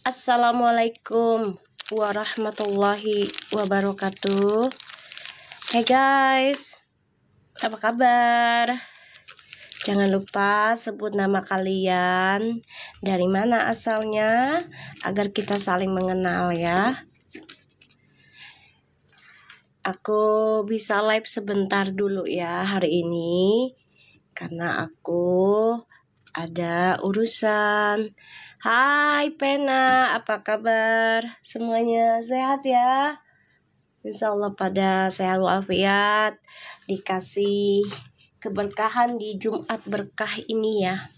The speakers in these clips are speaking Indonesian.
Assalamualaikum warahmatullahi wabarakatuh. Hey guys, apa kabar? Jangan lupa sebut nama kalian, dari mana asalnya, agar kita saling mengenal ya. Aku bisa live sebentar dulu ya hari ini, karena aku ada urusan. Hai Pena, apa kabar? Semuanya sehat ya? Insya Allah pada sehat walafiat, dikasih keberkahan di Jumat berkah ini ya.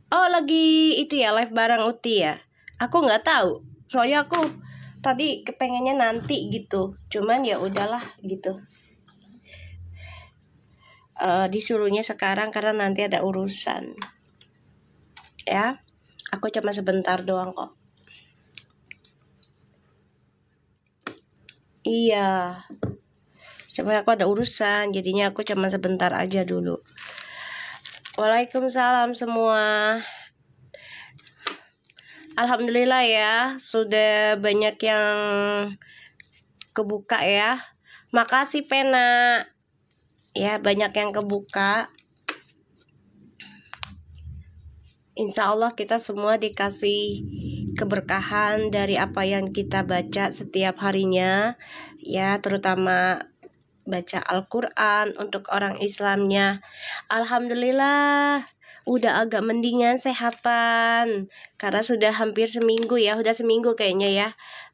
Oh lagi itu ya, live bareng Uti ya? Aku nggak tahu, soalnya aku tadi kepengennya nanti gitu, cuman ya udahlah gitu. Disuruhnya sekarang karena nanti ada urusan ya. Aku cuma sebentar doang kok. Iya, cuma aku ada urusan, jadinya aku cuma sebentar aja dulu. Waalaikumsalam semua. Alhamdulillah ya, sudah banyak yang kebuka ya. Makasih Pena. Ya, banyak yang kebuka. Insya Allah kita semua dikasih keberkahan dari apa yang kita baca setiap harinya. Ya, terutama baca Al-Quran untuk orang Islamnya. Alhamdulillah udah agak mendingan sehatan, karena sudah hampir seminggu ya, udah seminggu kayaknya ya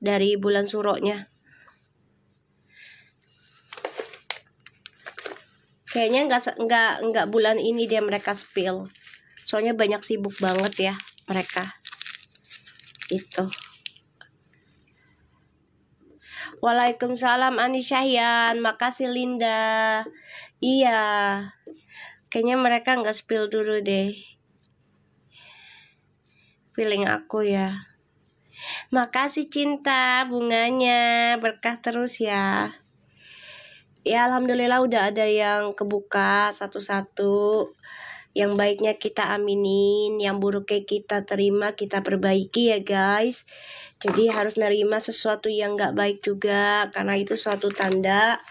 dari bulan suroknya. Kayaknya nggak bulan ini dia mereka spill, soalnya banyak sibuk banget ya mereka itu. Waalaikumsalam Ani Syahyan, makasih Linda. Iya, kayaknya mereka nggak spill dulu deh, feeling aku ya. Makasih Cinta, bunganya berkah terus ya. Ya alhamdulillah udah ada yang kebuka satu-satu. Yang baiknya kita aminin, yang buruknya kita terima, kita perbaiki ya guys. Jadi harus nerima sesuatu yang gak baik juga, karena itu suatu tanda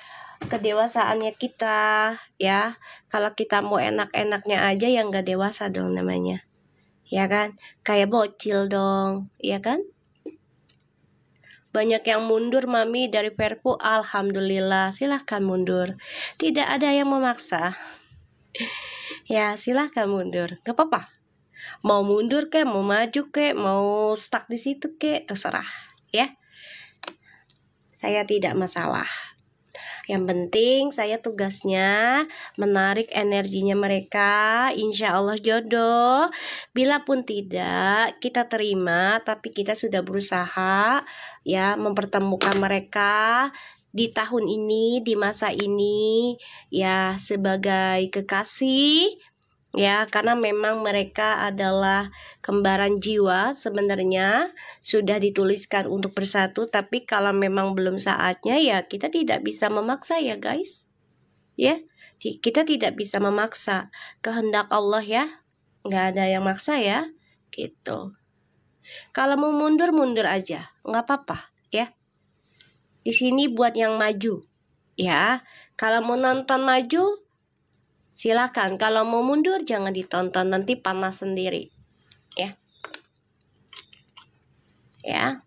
kedewasaannya kita ya. Kalau kita mau enak-enaknya aja, yang gak dewasa dong namanya, ya kan? Kayak bocil dong, ya kan? Banyak yang mundur mami dari Perpu, alhamdulillah, silahkan mundur. Tidak ada yang memaksa. Ya silahkan mundur, gak apa-apa. Mau mundur kek, mau maju kek, mau stuck di situ kek, terserah ya. Saya tidak masalah. Yang penting saya tugasnya menarik energinya mereka. Insya Allah jodoh. Bila pun tidak, kita terima. Tapi kita sudah berusaha ya mempertemukan mereka di tahun ini, di masa ini ya, sebagai kekasih ya, karena memang mereka adalah kembaran jiwa. Sebenarnya sudah dituliskan untuk bersatu, tapi kalau memang belum saatnya ya kita tidak bisa memaksa ya guys ya. Kita tidak bisa memaksa, kehendak Allah ya, nggak ada yang maksa ya gitu. Kalau mau mundur, mundur aja, nggak apa-apa ya. Di sini buat yang maju ya. Kalau mau nonton maju silakan, kalau mau mundur jangan ditonton, nanti panas sendiri ya. Ya.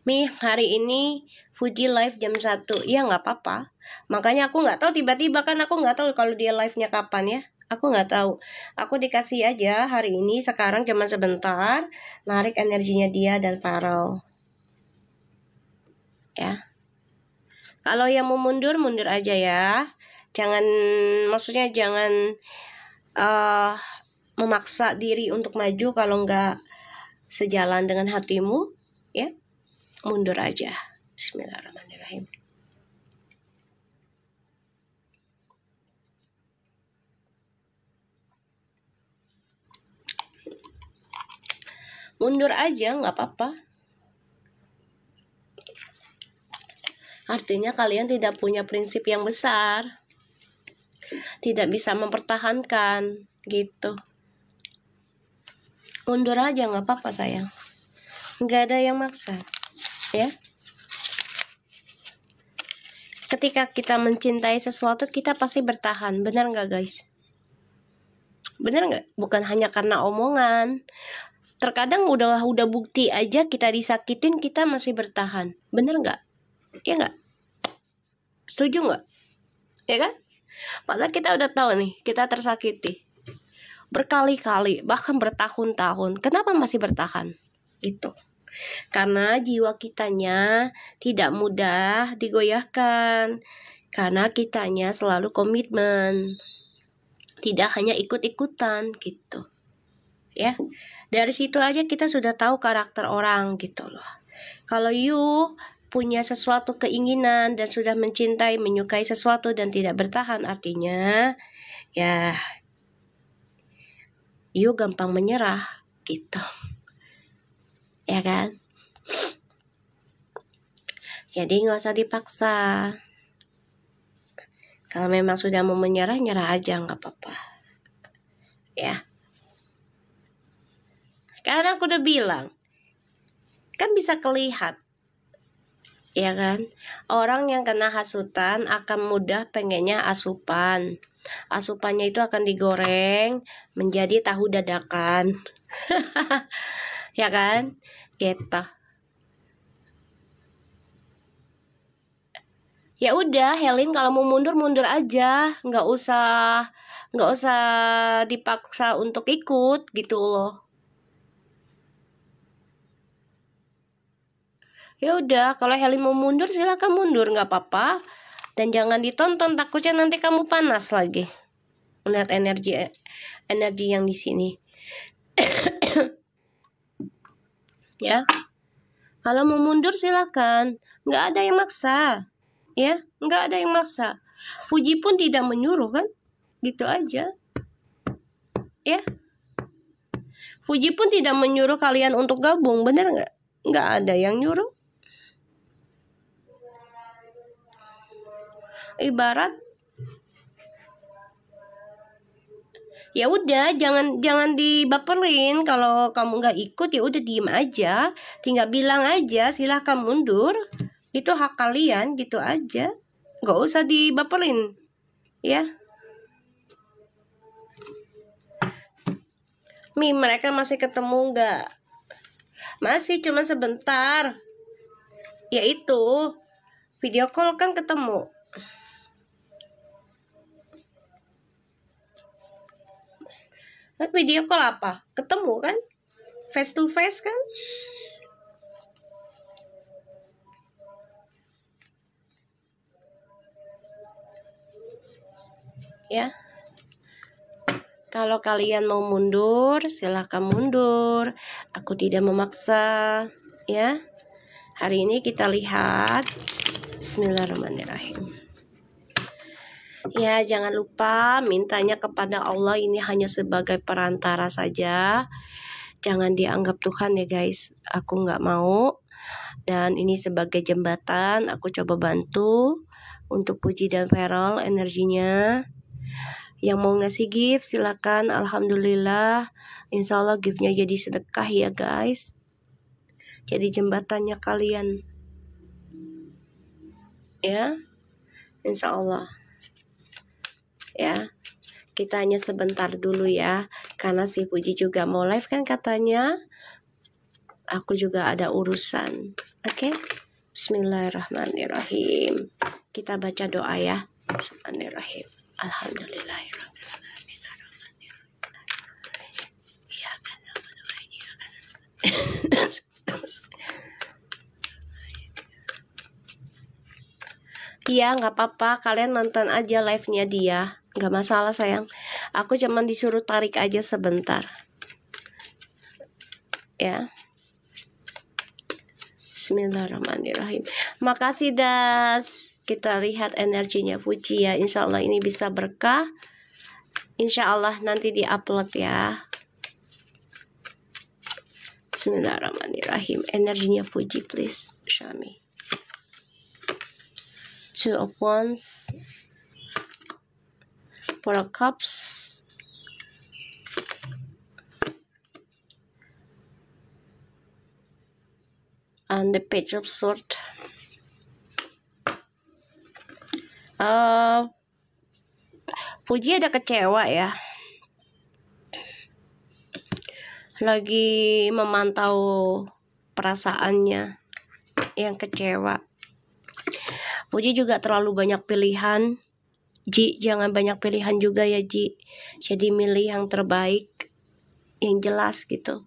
Mi, hari ini Fuji live jam 1. Ya nggak apa-apa. Makanya aku nggak tahu, tiba-tiba kan aku nggak tahu kalau dia live-nya kapan ya. Aku nggak tahu. Aku dikasih aja hari ini sekarang cuma sebentar, narik energinya dia dan Farel. Ya. Kalau yang mau mundur, mundur aja ya. Jangan, maksudnya jangan memaksa diri untuk maju kalau nggak sejalan dengan hatimu ya. Mundur aja. Bismillahirrahmanirrahim. Mundur aja, nggak apa-apa. Artinya kalian tidak punya prinsip yang besar, tidak bisa mempertahankan gitu. Mundur aja nggak apa-apa sayang, nggak ada yang maksa ya. Ketika kita mencintai sesuatu, kita pasti bertahan, benar nggak guys? Benar nggak? Bukan hanya karena omongan. Terkadang udah bukti aja kita disakitin, kita masih bertahan, bener nggak? Ya nggak? Setuju nggak? Ya kan? Padahal kita udah tahu nih, kita tersakiti berkali-kali, bahkan bertahun-tahun. Kenapa masih bertahan? Itu karena jiwa kitanya tidak mudah digoyahkan, karena kitanya selalu komitmen, tidak hanya ikut-ikutan gitu ya. Dari situ aja kita sudah tahu karakter orang gitu loh. Kalau you punya sesuatu keinginan dan sudah mencintai, menyukai sesuatu dan tidak bertahan, artinya ya you gampang menyerah gitu. Ya kan? Jadi nggak usah dipaksa. Kalau memang sudah mau menyerah, nyerah aja, nggak apa-apa. Ya. Karena aku udah bilang, kan bisa kelihat, ya kan? Orang yang kena hasutan akan mudah pengennya asupan. Asupannya itu akan digoreng menjadi tahu dadakan. Ya kan? Gitu. Ya udah, Helin kalau mau mundur aja, nggak usah dipaksa untuk ikut gitu loh. Ya udah, kalau Helin mau mundur silakan mundur, nggak apa-apa. Dan jangan ditonton, takutnya nanti kamu panas lagi melihat energi yang di sini. Ya, kalau mau mundur silakan, nggak ada yang maksa. Ya, nggak ada yang maksa. Fuji pun tidak menyuruh kan, gitu aja. Ya, Fuji pun tidak menyuruh kalian untuk gabung, bener nggak? Nggak ada yang nyuruh. Ibarat ya udah, jangan dibaperin. Kalau kamu nggak ikut ya udah diem aja, tinggal bilang aja silahkan mundur, itu hak kalian gitu aja, nggak usah dibaperin ya. Mereka masih ketemu nggak? Masih, cuma sebentar, yaitu video call kan ketemu. Video call apa? Ketemu kan? Face to face kan? Ya. Kalau kalian mau mundur, silahkan mundur. Aku tidak memaksa, ya. Hari ini kita lihat. Bismillahirrahmanirrahim. Ya, jangan lupa mintanya kepada Allah, ini hanya sebagai perantara saja. Jangan dianggap Tuhan ya guys. Aku nggak mau. Dan ini sebagai jembatan, aku coba bantu untuk Puji dan Feral energinya. Yang mau ngasih gift silakan. Alhamdulillah, insya Allah giftnya jadi sedekah ya guys. Jadi jembatannya kalian, ya, insya Allah. Ya, kita hanya sebentar dulu ya, karena si Puji juga mau live kan katanya. Aku juga ada urusan. Oke? Bismillahirrahmanirrahim. Kita baca doa ya. Bismillahirrahmanirrahim. Alhamdulillahirrahmanirrahim. Iya, nggak apa-apa, kalian nonton aja live-nya dia, nggak masalah sayang. Aku cuman disuruh tarik aja sebentar. Ya. Bismillahirrahmanirrahim. Makasih Das. Kita lihat energinya Puji ya. Insya Allah ini bisa berkah. Insya Allah nanti diupload ya. Bismillahirrahmanirrahim. Energinya Puji please, Syami. Two of Wands, Four of Cups, and the Page of Swords. Puji ada kecewa ya. Lagi memantau perasaannya yang kecewa. Puji juga terlalu banyak pilihan. Ji, jangan banyak pilihan juga ya Ji. Jadi milih yang terbaik, yang jelas gitu.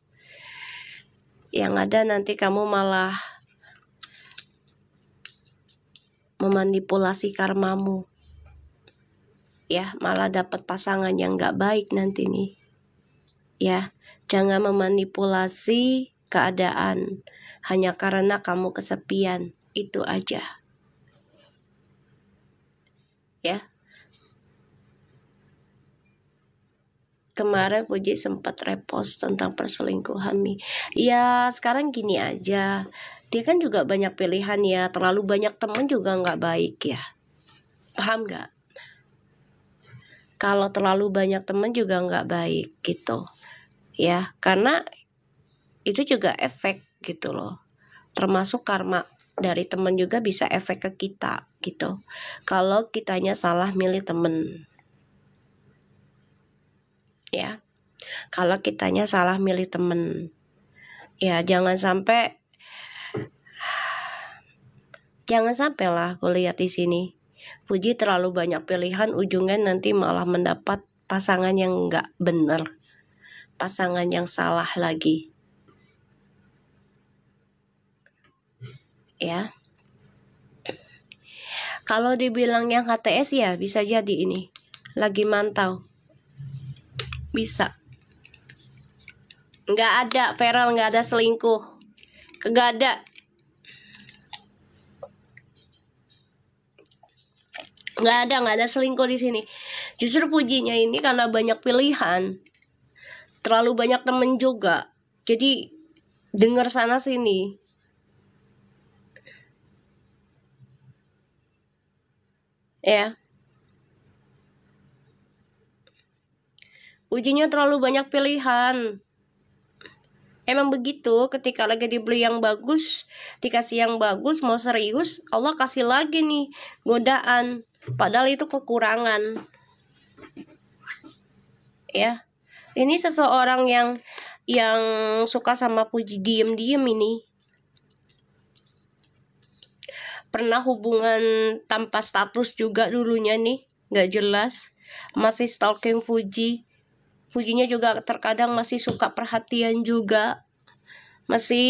Yang ada nanti kamu malah memanipulasi karmamu. Ya, malah dapat pasangan yang gak baik nanti nih. Ya, jangan memanipulasi keadaan hanya karena kamu kesepian. Itu aja. Ya. Kemarin Puji sempat repost tentang perselingkuhan nih. Ya, sekarang gini aja. Dia kan juga banyak pilihan ya. Terlalu banyak teman juga nggak baik ya. Paham nggak? Kalau terlalu banyak teman juga nggak baik gitu. Ya, karena itu juga efek gitu loh. Termasuk karma dari teman juga bisa efek ke kita gitu. Kalau kitanya salah milih temen. Ya, kalau kitanya salah milih temen. Ya, jangan sampai lah aku lihat di sini. Puji terlalu banyak pilihan, ujungnya nanti malah mendapat pasangan yang nggak bener, pasangan yang salah lagi. Ya. Kalau dibilang yang HTS ya bisa jadi ini lagi mantau. Bisa. Nggak ada Feral, nggak ada selingkuh. Kagak ada. Nggak ada selingkuh di sini. Justru Pujinya ini karena banyak pilihan, terlalu banyak temen juga, jadi dengar sana sini. Ya, Pujinya terlalu banyak pilihan. Emang begitu, ketika lagi dibeli yang bagus, dikasih yang bagus, mau serius, Allah kasih lagi nih godaan. Padahal itu kekurangan. Ya, ini seseorang yang suka sama Puji diem-diem ini. Pernah hubungan tanpa status juga dulunya nih, nggak jelas. Masih stalking Puji. Pujinya juga terkadang masih suka perhatian juga. Masih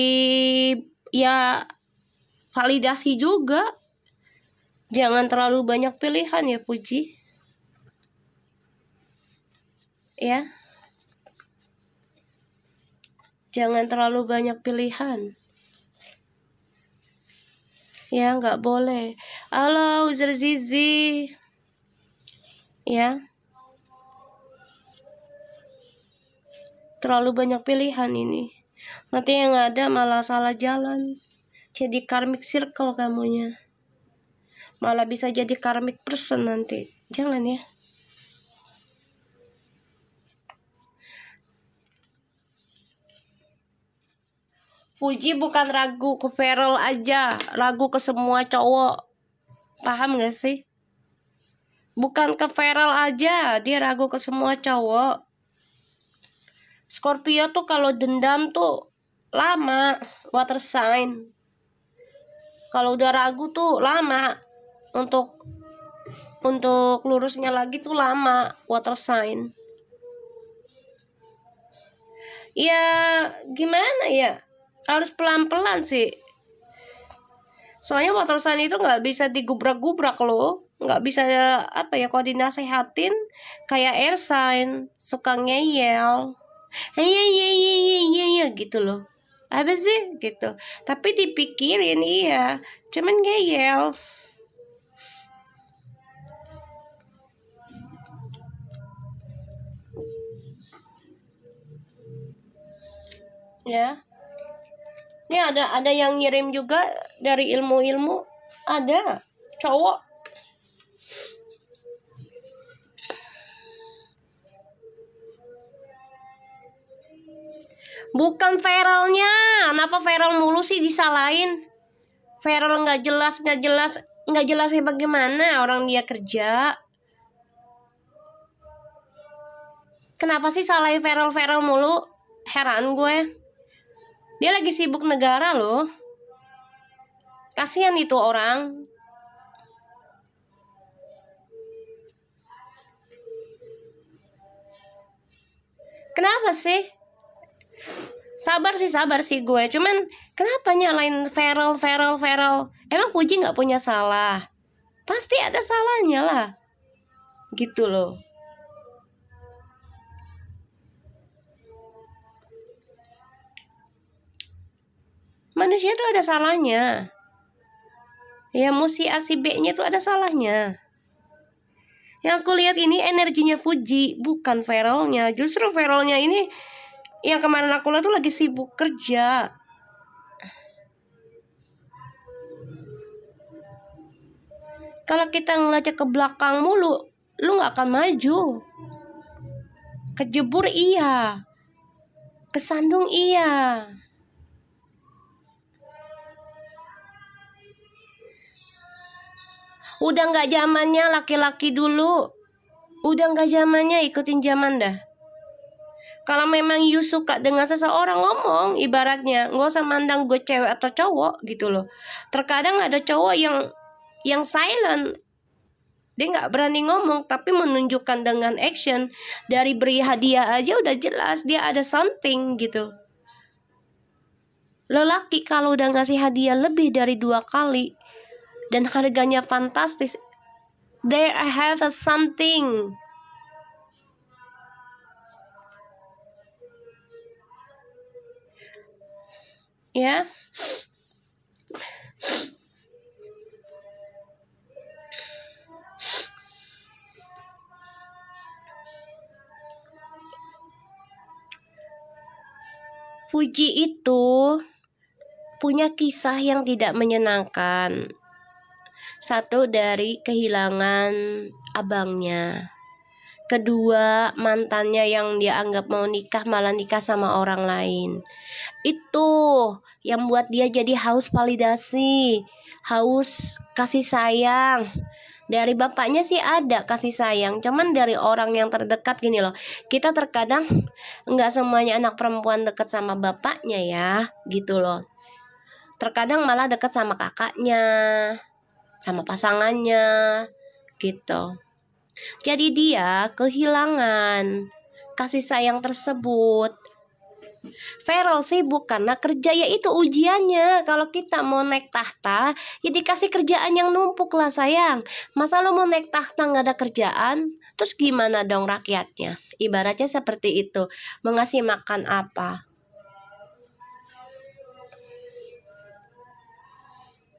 ya validasi juga. Jangan terlalu banyak pilihan ya Puji. Ya. Jangan terlalu banyak pilihan. Ya, nggak boleh. Halo, Zizi. Ya. Terlalu banyak pilihan ini. Nanti yang ada malah salah jalan. Jadi karmic circle kamunya. Malah bisa jadi karmic person nanti. Jangan ya. Puji bukan ragu ke Feral aja, ragu ke semua cowok. Paham gak sih? Bukan ke Feral aja, dia ragu ke semua cowok. Scorpio tuh kalau dendam tuh lama, water sign. Kalau udah ragu tuh lama, untuk lurusnya lagi tuh lama, water sign. Ya gimana ya? Harus pelan-pelan sih. Soalnya water sign itu nggak bisa digubrak-gubrak loh. Nggak bisa kalau dinasehatin kayak air sign suka ngeyel. Ya gitu loh. Apa sih gitu. Tapi dipikirin iya, cuman ngeyel. Ya. Ini ada yang ngirim juga dari ilmu-ilmu. Ada cowok Bukan viralnya. Kenapa viral mulu sih disalahin? Viral nggak jelas, nggak jelasnya bagaimana orang dia kerja. Kenapa sih salahin viral mulu? Heran gue. Dia lagi sibuk negara loh. Kasihan itu orang. Kenapa sih? Sabar sih gue. Cuman kenapa nyalain viral? Emang Puji nggak punya salah? Pasti ada salahnya lah. Gitu loh. Manusia tuh ada salahnya. Ya mesti A si B-nya tuh ada salahnya. Yang aku lihat ini energinya Fuji, bukan viralnya. Justru viralnya ini yang kemarin aku lihat tuh lagi sibuk kerja. Kalau kita ngeliat ke belakang mulu, lu gak akan maju. Kejebur iya, kesandung iya. Udah gak zamannya laki-laki dulu. Udah gak zamannya ikutin zaman dah. Kalau memang you suka dengan seseorang, ngomong. Ibaratnya gak usah mandang gue cewek atau cowok gitu loh. Terkadang ada cowok yang silent. Dia gak berani ngomong, tapi menunjukkan dengan action. Dari beri hadiah aja udah jelas dia ada something gitu. Lelaki kalau udah ngasih hadiah lebih dari 2 kali dan harganya fantastis, there I have a something. Ya. Fuji itu punya kisah yang tidak menyenangkan. Satu, dari kehilangan abangnya. Kedua, mantannya yang dia anggap mau nikah malah nikah sama orang lain. Itu yang buat dia jadi haus validasi, haus kasih sayang. Dari bapaknya sih ada kasih sayang, cuman dari orang yang terdekat gini loh. Kita terkadang nggak semuanya anak perempuan dekat sama bapaknya ya, gitu loh. Terkadang malah dekat sama kakaknya, sama pasangannya, gitu. Jadi dia kehilangan kasih sayang tersebut. Feral sibuk karena kerja, yaitu ujiannya. Kalau kita mau naik tahta, ya dikasih kerjaan yang numpuk lah sayang. Masa lo mau naik tahta gak ada kerjaan? Terus gimana dong rakyatnya? Ibaratnya seperti itu. Mau ngasih makan apa?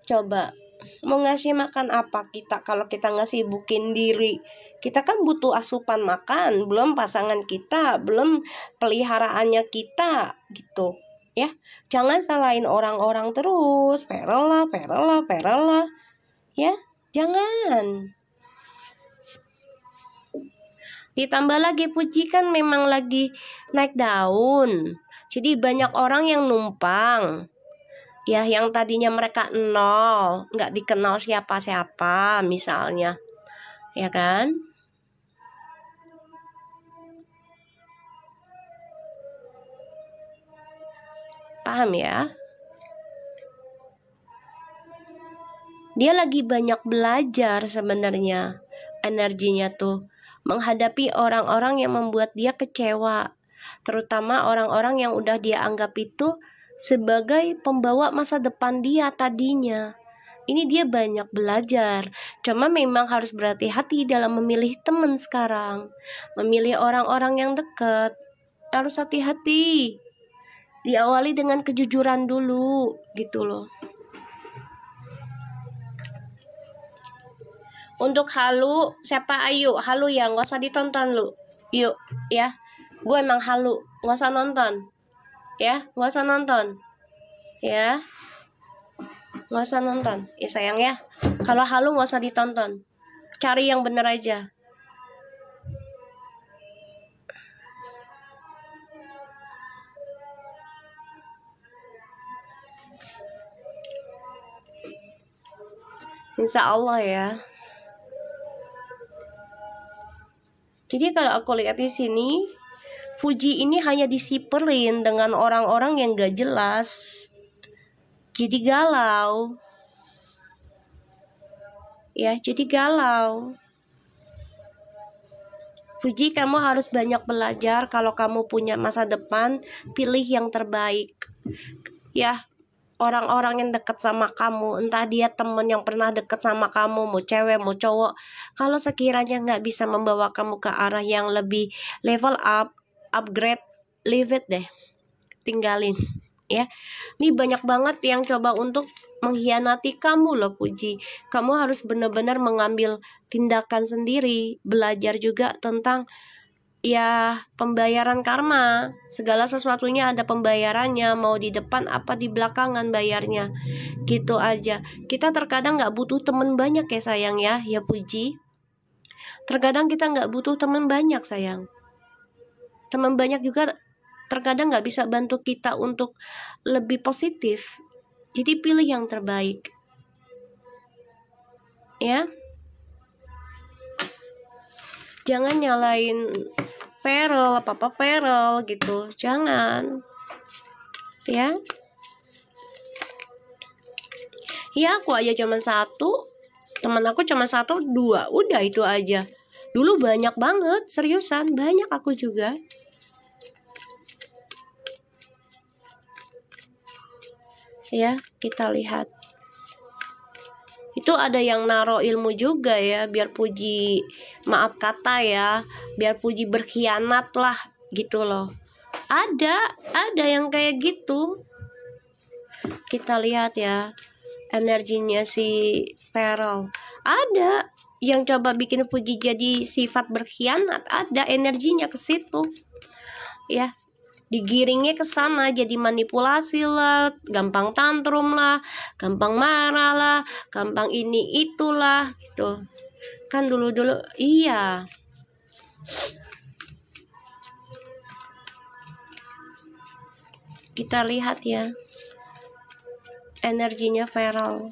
Coba, mau ngasih makan apa kita kalau kita nggak sibukin diri? Kita kan butuh asupan makan, belum pasangan kita, belum peliharaannya kita, gitu ya. Jangan salahin orang-orang terus. Feral lah, ya. Jangan. Ditambah lagi Puji kan memang lagi naik daun, jadi banyak orang yang numpang. Ya, yang tadinya mereka nol, nggak dikenal siapa-siapa misalnya, ya kan? Paham ya? Dia lagi banyak belajar sebenarnya, energinya tuh menghadapi orang-orang yang membuat dia kecewa, terutama orang-orang yang udah dia anggap itu sebagai pembawa masa depan dia tadinya. Ini dia banyak belajar. Cuma memang harus berhati-hati dalam memilih teman sekarang. Memilih orang-orang yang dekat. Harus hati-hati. Diawali dengan kejujuran dulu, gitu loh. Untuk halu, siapa Ayu? Halu ya, gak usah ditonton lu. Yuk, ya. Gue emang halu, gak usah nonton. Ya, gak usah nonton. Ya, gak usah nonton. Ya sayang ya. Kalau halu gak usah ditonton. Cari yang bener aja. Insya Allah ya. Jadi kalau aku lihat di sini, Fuji ini hanya disiperin dengan orang-orang yang gak jelas. Jadi galau. Ya, jadi galau. Fuji, kamu harus banyak belajar. Kalau kamu punya masa depan, pilih yang terbaik. Ya, orang-orang yang dekat sama kamu, entah dia temen yang pernah dekat sama kamu, mau cewek, mau cowok, kalau sekiranya nggak bisa membawa kamu ke arah yang lebih level up, upgrade, leave it deh, tinggalin ya. Ini banyak banget yang coba untuk mengkhianati kamu loh Puji. Kamu harus benar-benar mengambil tindakan sendiri, belajar juga tentang ya pembayaran karma. Segala sesuatunya ada pembayarannya, mau di depan apa di belakangan bayarnya, gitu aja. Kita terkadang nggak butuh temen banyak ya sayang ya Puji. Terkadang kita nggak butuh temen banyak sayang. Teman banyak juga terkadang nggak bisa bantu kita untuk lebih positif. Jadi pilih yang terbaik ya. Jangan nyalain Perel, apa-apa Perel gitu. Jangan. Ya. Ya aku aja cuma satu. Teman aku cuma satu, dua. Udah itu aja. Dulu banyak banget, seriusan. Banyak aku juga. Ya, kita lihat. Itu ada yang naro ilmu juga ya, biar Puji, maaf kata ya, biar Puji berkhianat lah gitu loh. Ada yang kayak gitu. Kita lihat ya, energinya si Perel. Ada yang coba bikin Puji jadi sifat berkhianat, ada energinya ke situ. Ya, digiringnya ke sana, jadi manipulasi lah, gampang tantrum lah, gampang marah lah, gampang ini itulah gitu. Kan dulu-dulu iya. Kita lihat ya energinya Feral.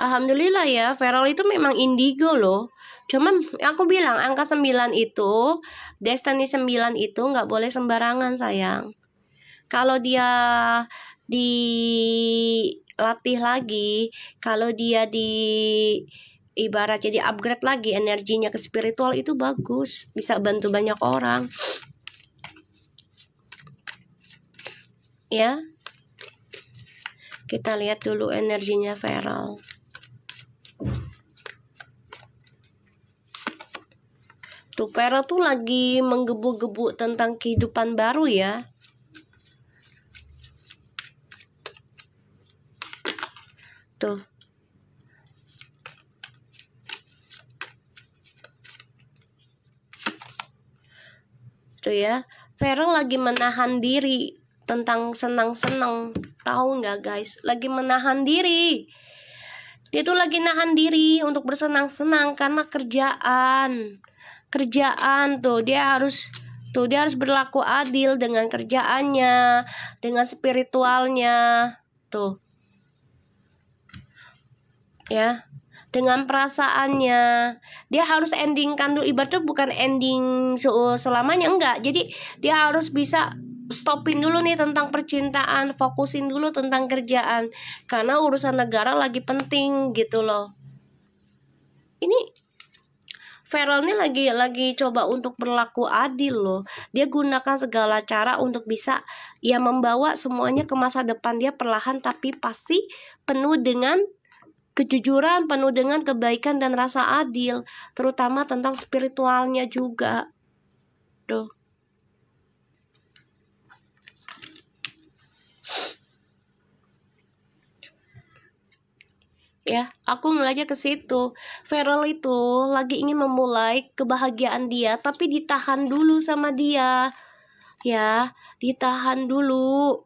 Alhamdulillah ya, Feral itu memang indigo loh. Cuman aku bilang angka 9 itu, Destiny 9 itu nggak boleh sembarangan sayang. Kalau dia dilatih lagi, kalau dia ibarat jadi upgrade lagi energinya ke spiritual, itu bagus, bisa bantu banyak orang ya. Kita lihat dulu energinya Feral. Tuh Feral tuh lagi menggebu-gebu tentang kehidupan baru ya. Tuh. Tuh ya, Feral lagi menahan diri tentang senang-senang. Tahu nggak guys? Lagi menahan diri. Dia tuh lagi nahan diri untuk bersenang-senang karena kerjaan tuh dia harus berlaku adil dengan kerjaannya, dengan spiritualnya tuh ya, dengan perasaannya. Dia harus endingkan dulu, ibaratnya bukan ending selamanya, enggak. Jadi dia harus bisa stopin dulu nih tentang percintaan, fokusin dulu tentang kerjaan, karena urusan negara lagi penting gitu loh. Ini Feral ini lagi coba untuk berlaku adil loh. Dia gunakan segala cara untuk bisa ya membawa semuanya ke masa depan dia perlahan, tapi pasti penuh dengan kejujuran, penuh dengan kebaikan dan rasa adil, terutama tentang spiritualnya juga. Tuh. Ya, aku mulai ke situ. Feral itu lagi ingin memulai kebahagiaan dia, tapi ditahan dulu sama dia. Ya, ditahan dulu.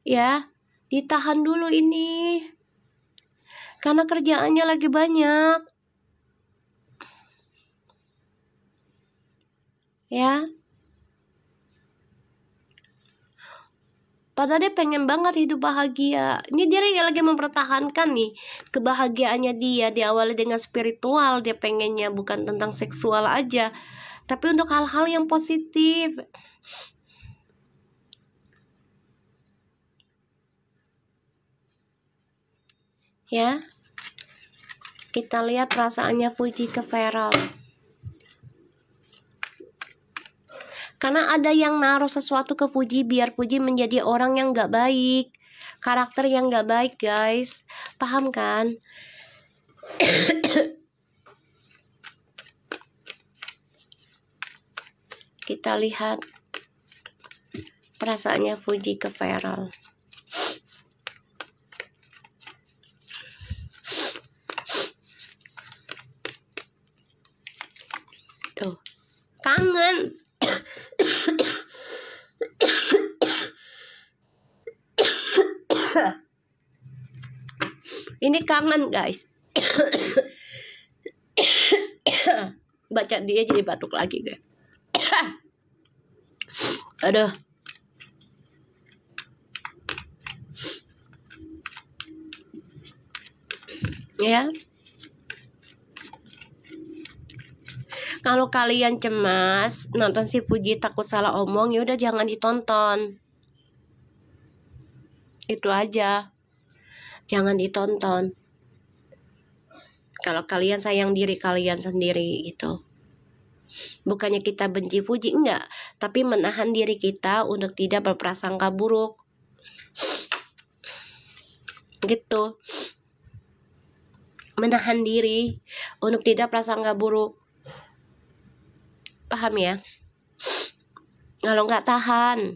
Ya, Ditahan dulu ini, karena kerjaannya lagi banyak. Ya. Padahal dia pengen banget hidup bahagia. Ini dia lagi mempertahankan nih kebahagiaannya dia. Diawali dengan spiritual, dia pengennya bukan tentang seksual aja, tapi untuk hal-hal yang positif. Ya, kita lihat perasaannya Fuji ke Feral. Karena ada yang naruh sesuatu ke Fuji biar Fuji menjadi orang yang gak baik, karakter yang gak baik, guys. Paham kan? Kita lihat perasaannya Fuji ke Feral. Tuh, kangen. Ini kangen, guys. Baca dia jadi batuk lagi, guys. Aduh. Ya. Kalau kalian cemas nonton si Fuji takut salah omong, ya udah jangan ditonton. Itu aja. Jangan ditonton. Kalau kalian sayang diri kalian sendiri gitu. Bukannya kita benci Fuji, enggak, tapi menahan diri kita untuk tidak berprasangka buruk. Gitu. Menahan diri untuk tidak prasangka buruk. Paham ya? Kalau nggak tahan.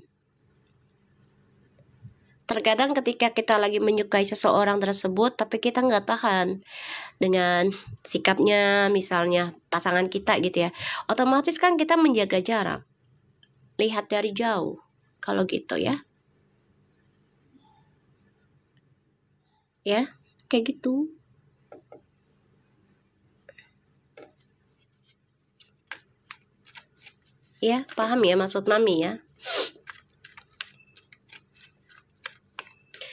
Terkadang ketika kita lagi menyukai seseorang tersebut, tapi kita nggak tahan dengan sikapnya, misalnya pasangan kita gitu ya, otomatis kan kita menjaga jarak, lihat dari jauh, kalau gitu ya. Ya, kayak gitu. Ya, paham ya maksud Mami ya?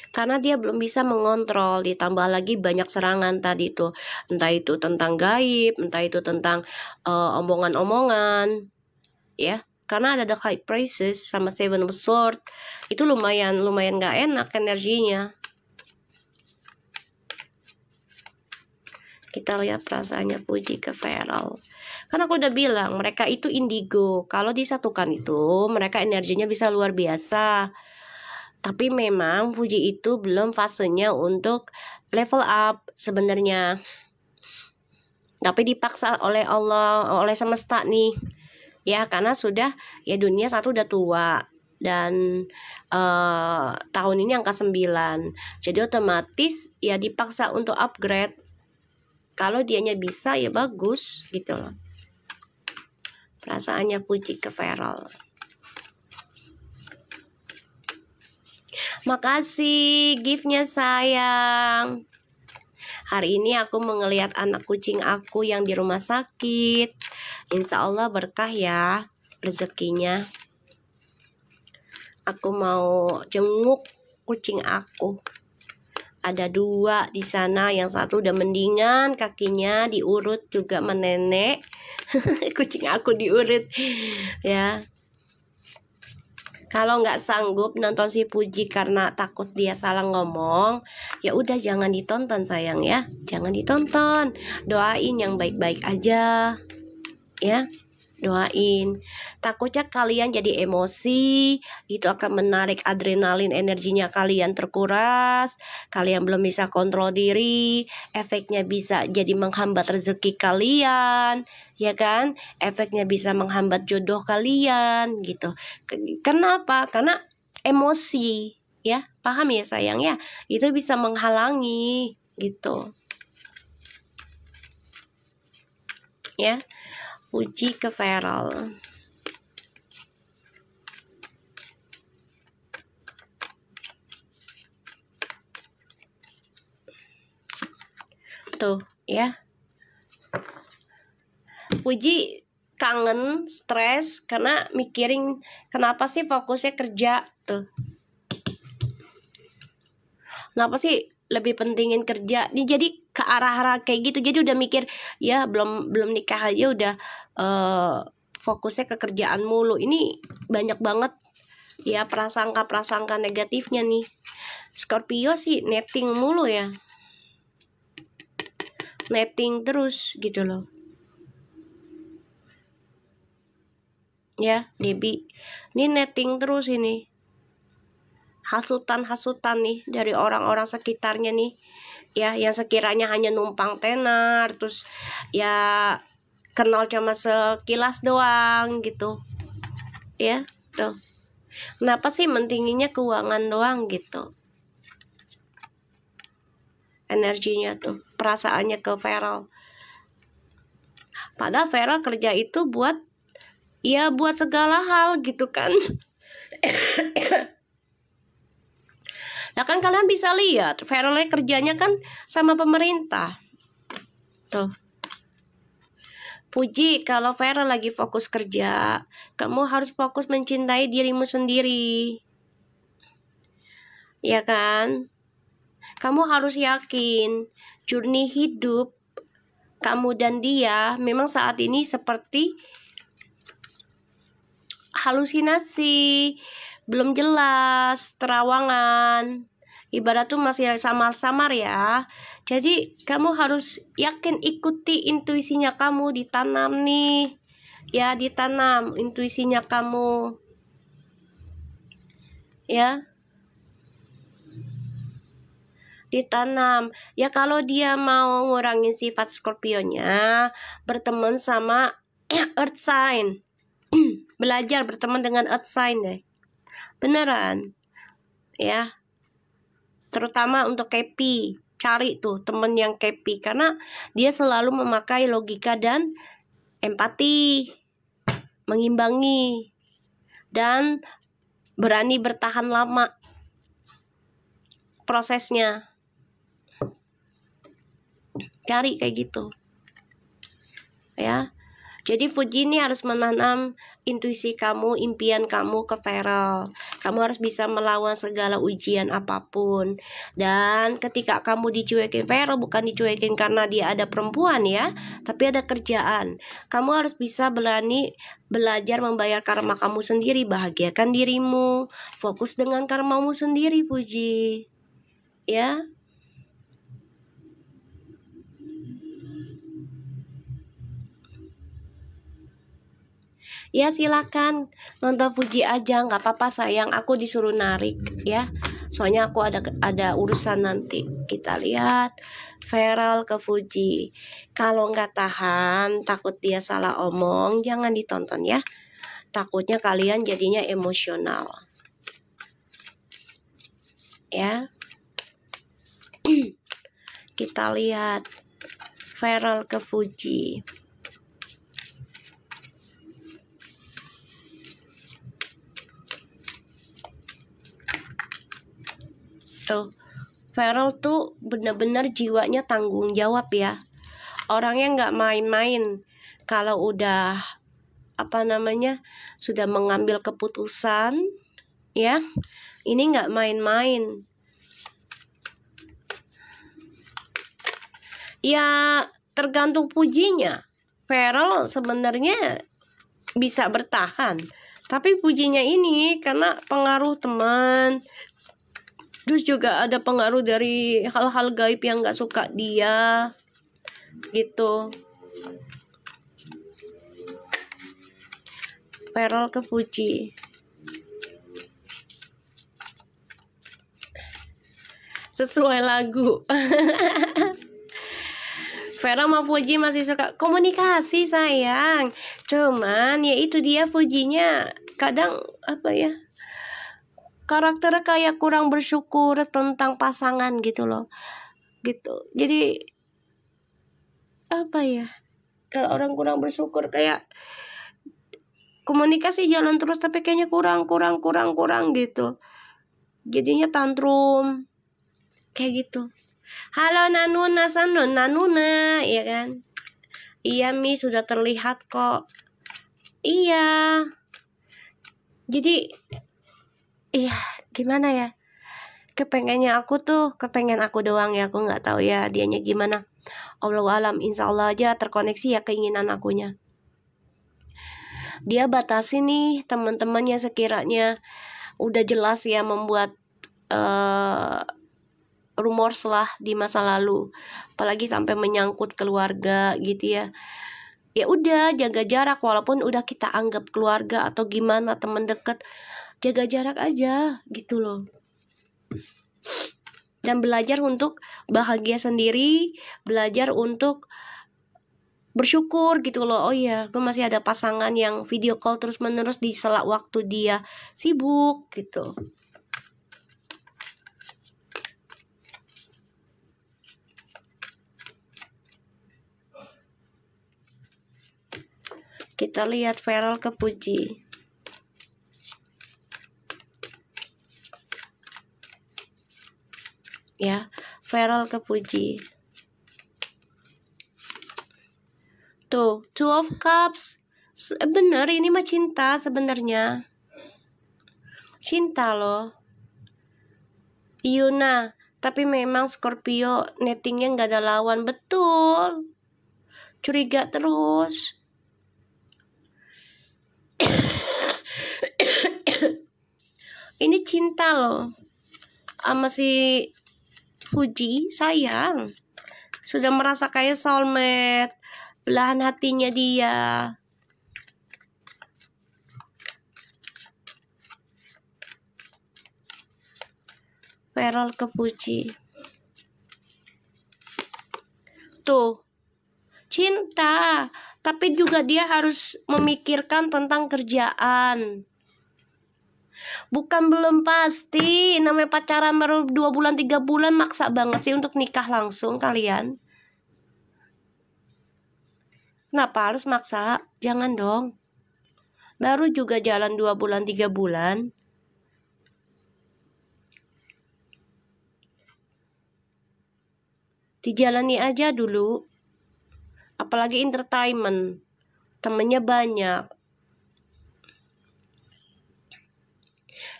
Karena dia belum bisa mengontrol, ditambah lagi banyak serangan tadi tuh, entah itu tentang gaib, entah itu tentang omongan-omongan, ya. Karena ada The High Priestess sama Seven of Swords, itu lumayan gak enak energinya. Kita lihat perasaannya Fuji ke Feral. Karena aku udah bilang, mereka itu indigo. Kalau disatukan itu, mereka energinya bisa luar biasa. Tapi memang Fuji itu belum fasenya untuk level up sebenarnya. Tapi dipaksa oleh Allah, oleh semesta nih. Ya, karena sudah, ya dunia satu udah tua. Dan tahun ini angka 9. Jadi otomatis ya dipaksa untuk upgrade. Kalau dianya bisa ya bagus gitu loh. Perasaannya Fuji ke Feral. Makasih giftnya sayang. Hari ini aku mengelihat anak kucing aku yang di rumah sakit. Insya Allah berkah ya rezekinya. Aku mau jenguk kucing aku. Ada 2 di sana, yang satu udah mendingan, kakinya diurut juga menenek. Kucing aku diurut ya. Kalau nggak sanggup nonton si Fuji karena takut dia salah ngomong, ya udah jangan ditonton sayang ya, jangan ditonton. Doain yang baik-baik aja ya. Doain. Takutnya kalian jadi emosi, itu akan menarik adrenalin, energinya kalian terkuras, kalian belum bisa kontrol diri, efeknya bisa jadi menghambat rezeki kalian, ya kan? Efeknya bisa menghambat jodoh kalian gitu. Kenapa? Karena emosi, ya. Paham ya sayang ya? Itu bisa menghalangi gitu. Ya. Fuji ke Feral. Tuh ya, Puji kangen, stres karena mikirin kenapa sih fokusnya kerja tuh. Kenapa sih lebih pentingin kerja? Nih jadi ke arah-arah kayak gitu. Jadi udah mikir ya belum nikah aja udah fokusnya ke kerjaan mulu. Ini banyak banget ya prasangka negatifnya nih. Scorpio sih netting mulu ya. Netting terus gitu loh. Ya, Debbie. Ini netting terus ini. Hasutan-hasutan nih dari orang-orang sekitarnya nih. Ya, yang sekiranya hanya numpang tenar, terus ya kenal cuma sekilas doang gitu. Ya, tuh. Kenapa sih mentingginya keuangan doang gitu? Energinya tuh, perasaannya ke Feral. Padahal Feral kerja itu buat segala hal gitu kan. Nah kan kalian bisa lihat Feral kerjanya kan sama pemerintah. Tuh. Puji, kalau Feral lagi fokus kerja, kamu harus fokus mencintai dirimu sendiri. Ya kan? Kamu harus yakin journey hidup kamu dan dia memang saat ini seperti halusinasi, belum jelas, terawangan. Ibarat tuh masih samar-samar ya. Jadi kamu harus yakin, ikuti intuisinya kamu, ditanam nih. Ya, ditanam intuisinya kamu. Ya. Ditanam. Ya kalau dia mau ngurangin sifat Scorpionya, berteman sama earth sign. Belajar berteman dengan earth sign deh. Beneran. Ya. Terutama untuk Kepi, cari tuh temen yang Kepi karena dia selalu memakai logika dan empati, mengimbangi, dan berani bertahan lama prosesnya. Cari kayak gitu ya. Jadi Fuji ini harus menanam intuisi kamu, impian kamu ke Feral. Kamu harus bisa melawan segala ujian apapun. Dan ketika kamu dicuekin Feral, bukan dicuekin karena dia ada perempuan ya, tapi ada kerjaan. Kamu harus bisa berani belajar membayar karma kamu sendiri, bahagiakan dirimu, fokus dengan karmamu sendiri Fuji. Ya. Ya silakan nonton Fuji aja, nggak apa-apa sayang, aku disuruh narik ya. Soalnya aku ada urusan nanti. Kita lihat Feral ke Fuji. Kalau nggak tahan, takut dia salah omong, jangan ditonton ya. Takutnya kalian jadinya emosional. Ya. Kita lihat Feral ke Fuji. Tuh, Feral tuh bener-bener jiwanya tanggung jawab ya. Orangnya nggak main-main. Kalau udah sudah mengambil keputusan, ya, ini nggak main-main. Ya tergantung Pujinya. Feral sebenarnya bisa bertahan, tapi Pujinya ini karena pengaruh teman. Terus juga ada pengaruh dari hal-hal gaib yang gak suka dia gitu. Feral ke Fuji. Sesuai lagu. Feral sama Fuji masih suka komunikasi sayang. Cuman ya itu dia Fujinya kadang karakternya kayak kurang bersyukur tentang pasangan gitu loh. Gitu. Jadi kalau orang kurang bersyukur kayak komunikasi jalan terus tapi kayaknya kurang gitu. Jadinya tantrum kayak gitu. Halo Nanuna, Sanun, Nanuna, ya kan? Iya Mi, sudah terlihat kok. Iya. Jadi, iya, gimana ya? Kepengen aku doang ya, aku nggak tahu ya dianya gimana. Allahu alam, insya Allah aja terkoneksi ya keinginan akunya. Dia batasi nih teman-temannya sekiranya udah jelas ya membuat rumors lah di masa lalu, apalagi sampai menyangkut keluarga gitu ya. Ya udah jaga jarak, walaupun udah kita anggap keluarga atau gimana teman dekat, jaga jarak aja gitu loh. Dan belajar untuk bahagia sendiri, belajar untuk bersyukur gitu loh. Oh iya, gue masih ada pasangan yang video call terus menerus di sela waktu dia sibuk gitu. Kita lihat Feral kepuji. Ya, Feral kepuji. Tuh, Two of Cups. Bener, ini mah cinta sebenarnya. Cinta loh. Yuna, tapi memang Scorpio nettingnya nggak ada lawan. Betul. Curiga terus. Ini cinta loh. Sama si Fuji, sayang. Sudah merasa kayak soulmate. Belahan hatinya dia. Feral kepuji. Tuh, cinta. Tapi juga dia harus memikirkan tentang kerjaan. Bukan belum pasti, namanya pacaran baru 2 bulan 3 bulan, maksa banget sih untuk nikah langsung kalian. Kenapa harus maksa? Jangan dong. Baru juga jalan 2 bulan 3 bulan. Dijalani aja dulu. Apalagi entertainment. Temennya banyak.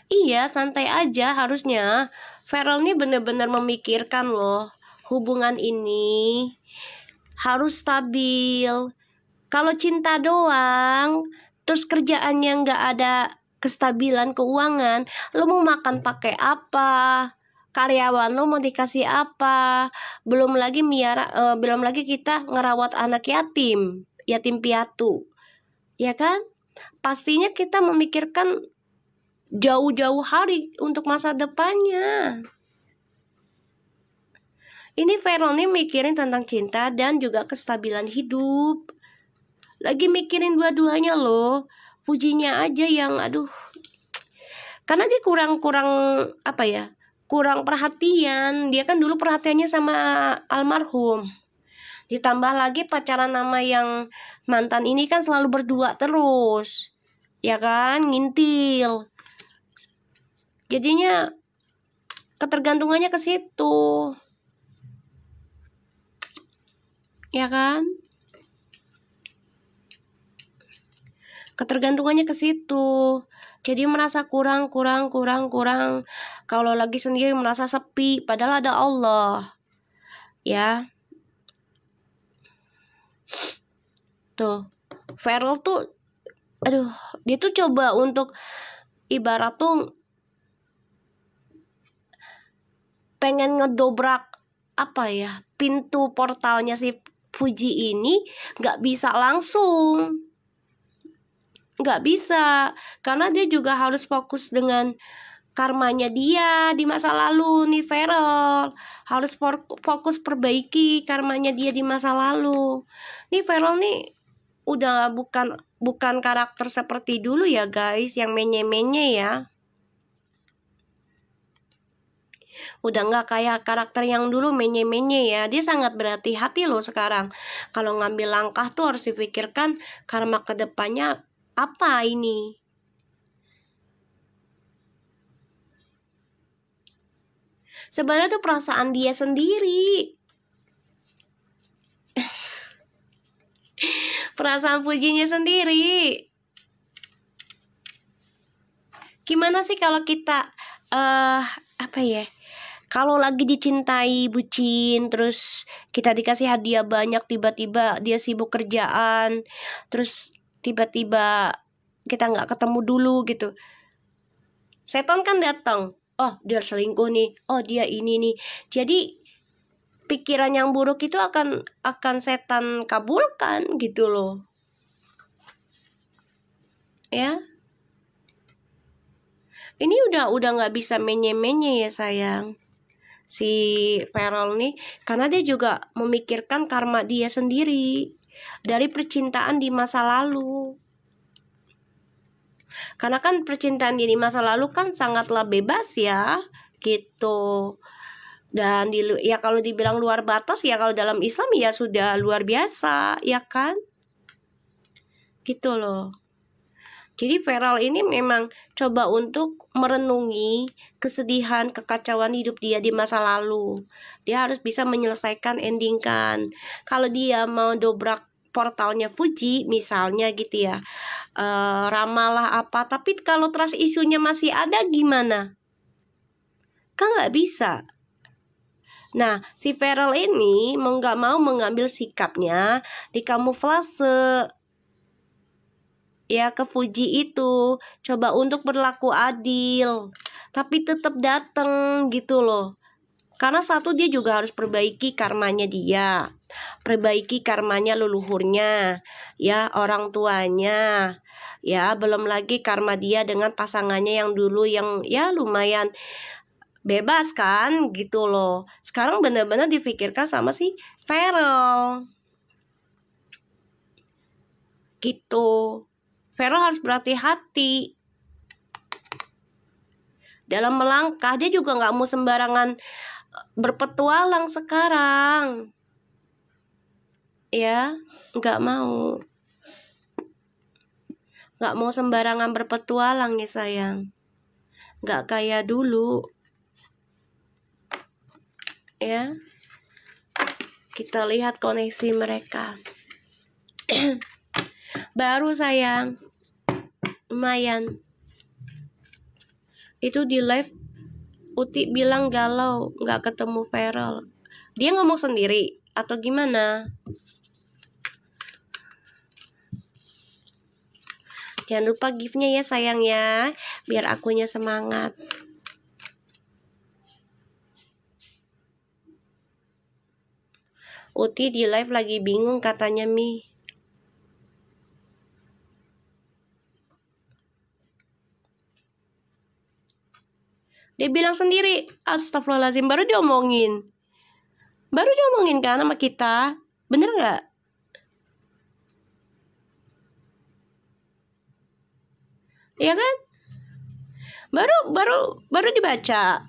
Iya, santai aja harusnya. Feral nih bener-bener memikirkan loh. Hubungan ini harus stabil. Kalau cinta doang, terus kerjaannya nggak ada kestabilan keuangan, lo mau makan pakai apa? Karyawan lo mau dikasih apa? Belum lagi belum lagi kita ngerawat anak yatim, yatim piatu, ya kan? Pastinya kita memikirkan jauh-jauh hari untuk masa depannya. Ini Feral nih mikirin tentang cinta dan juga kestabilan hidup. Lagi mikirin dua-duanya loh. Pujinya aja yang aduh. Karena dia kurang apa ya? Kurang perhatian. Dia kan dulu perhatiannya sama almarhum. Ditambah lagi pacaran sama yang mantan ini kan selalu berdua terus. Ya kan? Ngintil. Jadinya ketergantungannya ke situ. Ya kan? Ketergantungannya ke situ. Jadi merasa kurang. Kalau lagi sendiri merasa sepi, padahal ada Allah. Ya. Tuh. Feral tuh aduh, dia tuh coba untuk ibarat tuh pengen ngedobrak apa ya, pintu portalnya si Fuji ini, nggak bisa langsung, nggak bisa, karena dia juga harus fokus dengan karmanya dia di masa lalu nih. Feral harus fokus perbaiki karmanya dia di masa lalu nih. Feral nih udah bukan karakter seperti dulu ya guys, yang menye-menye ya. Udah nggak kayak karakter yang dulu menye-menye ya. Dia sangat berhati-hati loh sekarang. Kalau ngambil langkah tuh harus dipikirkan karma kedepannya apa ini. Sebenarnya tuh perasaan dia sendiri. Perasaan Fujinya sendiri. Gimana sih kalau kita apa ya? Kalau lagi dicintai, bucin, terus kita dikasih hadiah banyak, tiba-tiba dia sibuk kerjaan, terus tiba-tiba kita nggak ketemu dulu gitu. Setan kan datang, oh dia selingkuh nih, oh dia ini nih. Jadi pikiran yang buruk itu akan setan kabulkan gitu loh. Ya. Ini udah nggak bisa menye-menye ya sayang. Si Ferrell nih, karena dia juga memikirkan karma dia sendiri dari percintaan di masa lalu. Karena kan percintaan dia di masa lalu kan sangatlah bebas ya, gitu. Dan ya kalau dibilang luar batas ya, kalau dalam Islam ya sudah luar biasa, ya kan? Gitu loh. Jadi Feral ini memang coba untuk merenungi kesedihan, kekacauan hidup dia di masa lalu. Dia harus bisa menyelesaikan, endingkan. Kalau dia mau dobrak portalnya Fuji misalnya gitu ya, ramalah apa, tapi kalau trust isunya masih ada gimana? Kan nggak bisa. Nah, si Feral ini nggak mau mengambil sikapnya di kamuflase ya ke Fuji itu, coba untuk berlaku adil, tapi tetap datang gitu loh. Karena satu, dia juga harus perbaiki karmanya dia, perbaiki karmanya leluhurnya, ya orang tuanya, ya belum lagi karma dia dengan pasangannya yang dulu yang ya lumayan bebas kan gitu loh. Sekarang benar-benar difikirkan sama si Feral gitu. Feral harus berhati-hati dalam melangkah. Dia juga nggak mau sembarangan berpetualang sekarang, ya nggak mau sembarangan berpetualang ya sayang, nggak kayak dulu ya. Kita lihat koneksi mereka. Baru sayang, lumayan. Itu di live Uti bilang galau nggak ketemu Feral. Dia ngomong sendiri atau gimana? Jangan lupa gift-nya ya sayang ya, biar akunya semangat. Uti di live lagi bingung katanya Mi. Dia bilang sendiri, astagfirullahaladzim, baru diomongin kan sama kita, bener nggak? Iya kan? Baru dibaca.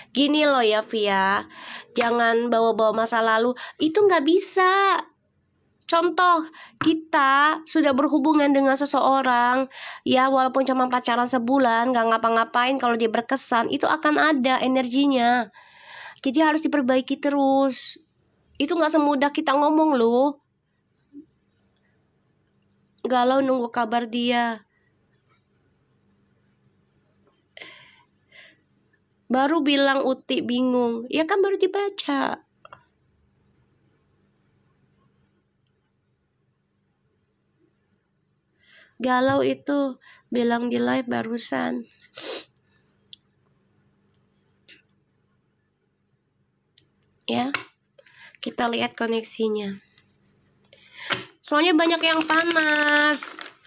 Gini loh ya Via, jangan bawa-bawa masa lalu, itu nggak bisa. Contoh, kita sudah berhubungan dengan seseorang, ya walaupun cuma pacaran sebulan, nggak ngapa-ngapain, kalau dia berkesan, itu akan ada energinya. Jadi harus diperbaiki terus. Itu nggak semudah kita ngomong loh. Galau nunggu kabar dia. Baru bilang Uti bingung, ya kan baru dibaca. Galau itu bilang di live barusan. Ya, kita lihat koneksinya. Soalnya banyak yang panas.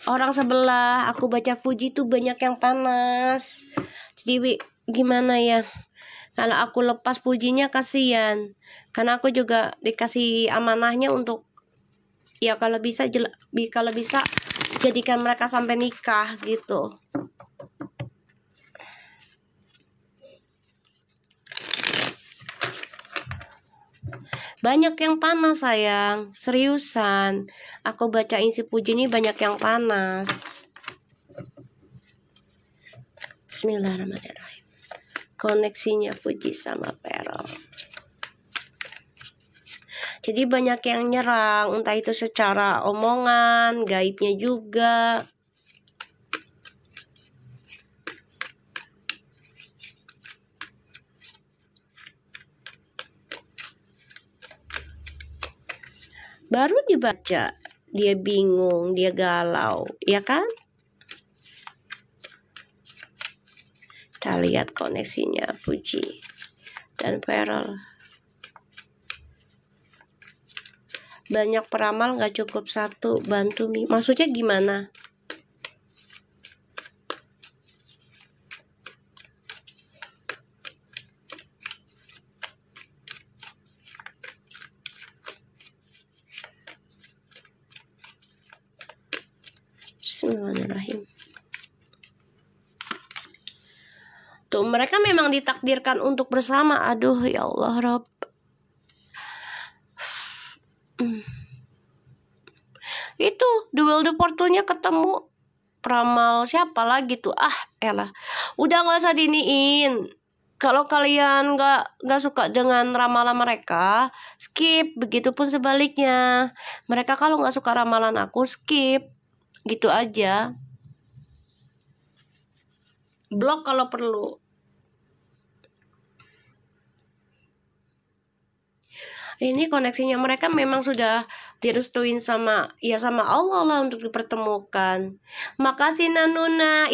Orang sebelah aku baca Fuji tuh banyak yang panas. Jadi gimana ya? Kalau aku lepas Fujinya kasihan. Karena aku juga dikasih amanahnya untuk ya kalau bisa jadikan mereka sampai nikah gitu. Banyak yang panas sayang, seriusan. Aku bacain si Puji ini banyak yang panas. Bismillahirrahmanirrahim. Koneksinya Puji sama Perol. Jadi banyak yang nyerang, entah itu secara omongan, gaibnya juga. Baru dibaca, dia bingung, dia galau, ya kan? Kita lihat koneksinya Puji dan Perol. Banyak peramal gak cukup satu, bantu Mi. Maksudnya gimana? Bismillahirrahmanirrahim. Tuh, mereka memang ditakdirkan untuk bersama. Aduh, ya Allah, Rob. Itu duel the portunya ketemu peramal siapa lagi tuh? Elah, udah nggak usah diniin. Kalau kalian nggak suka dengan ramalan mereka, skip. Begitupun sebaliknya, mereka kalau nggak suka ramalan aku, skip. Gitu aja. Blok kalau perlu. Ini koneksinya mereka memang sudah direstuin sama Allah lah untuk dipertemukan. Makasih Nanuna.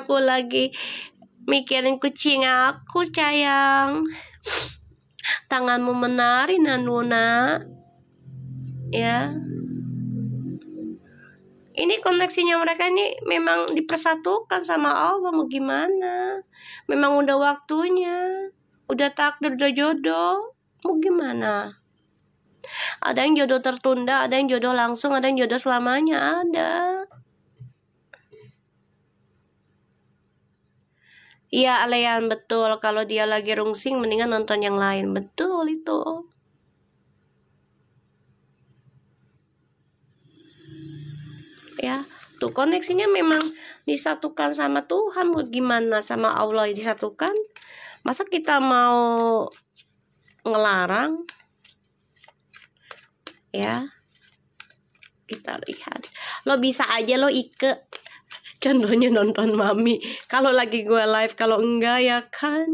Aku lagi mikirin kucing aku, sayang. Tanganmu menari Nanuna. Ya. Ini koneksinya mereka ini memang dipersatukan sama Allah, mau gimana? Memang udah waktunya. Udah takdir, udah jodoh. Mau gimana? Ada yang jodoh tertunda, ada yang jodoh langsung, ada yang jodoh selamanya, ada. Iya, Alean, betul. Kalau dia lagi rungsing, mendingan nonton yang lain. Betul itu. Ya, tuh koneksinya memang disatukan sama Tuhan. Mau gimana? Sama Allah disatukan. Masa kita mau ngelarang? Ya, kita lihat. Lo bisa aja lo Ike. Contohnya nonton Mami. Kalau lagi gue live, kalau enggak ya kan.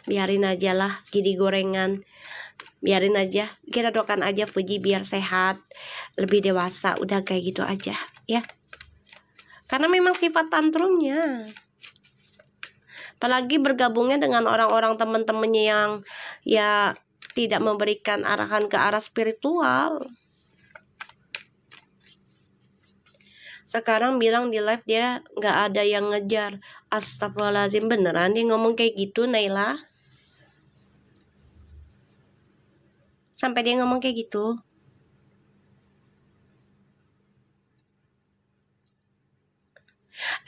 Biarin aja lah, jadi gorengan. Biarin aja. Kita doakan aja Puji biar sehat, lebih dewasa. Udah kayak gitu aja, ya. Karena memang sifat tantrumnya. Apalagi bergabungnya dengan orang-orang teman-temannya yang ya tidak memberikan arahan ke arah spiritual. Sekarang bilang di live dia nggak ada yang ngejar. Astagfirullahaladzim, beneran dia ngomong kayak gitu, Naila? Sampai dia ngomong kayak gitu.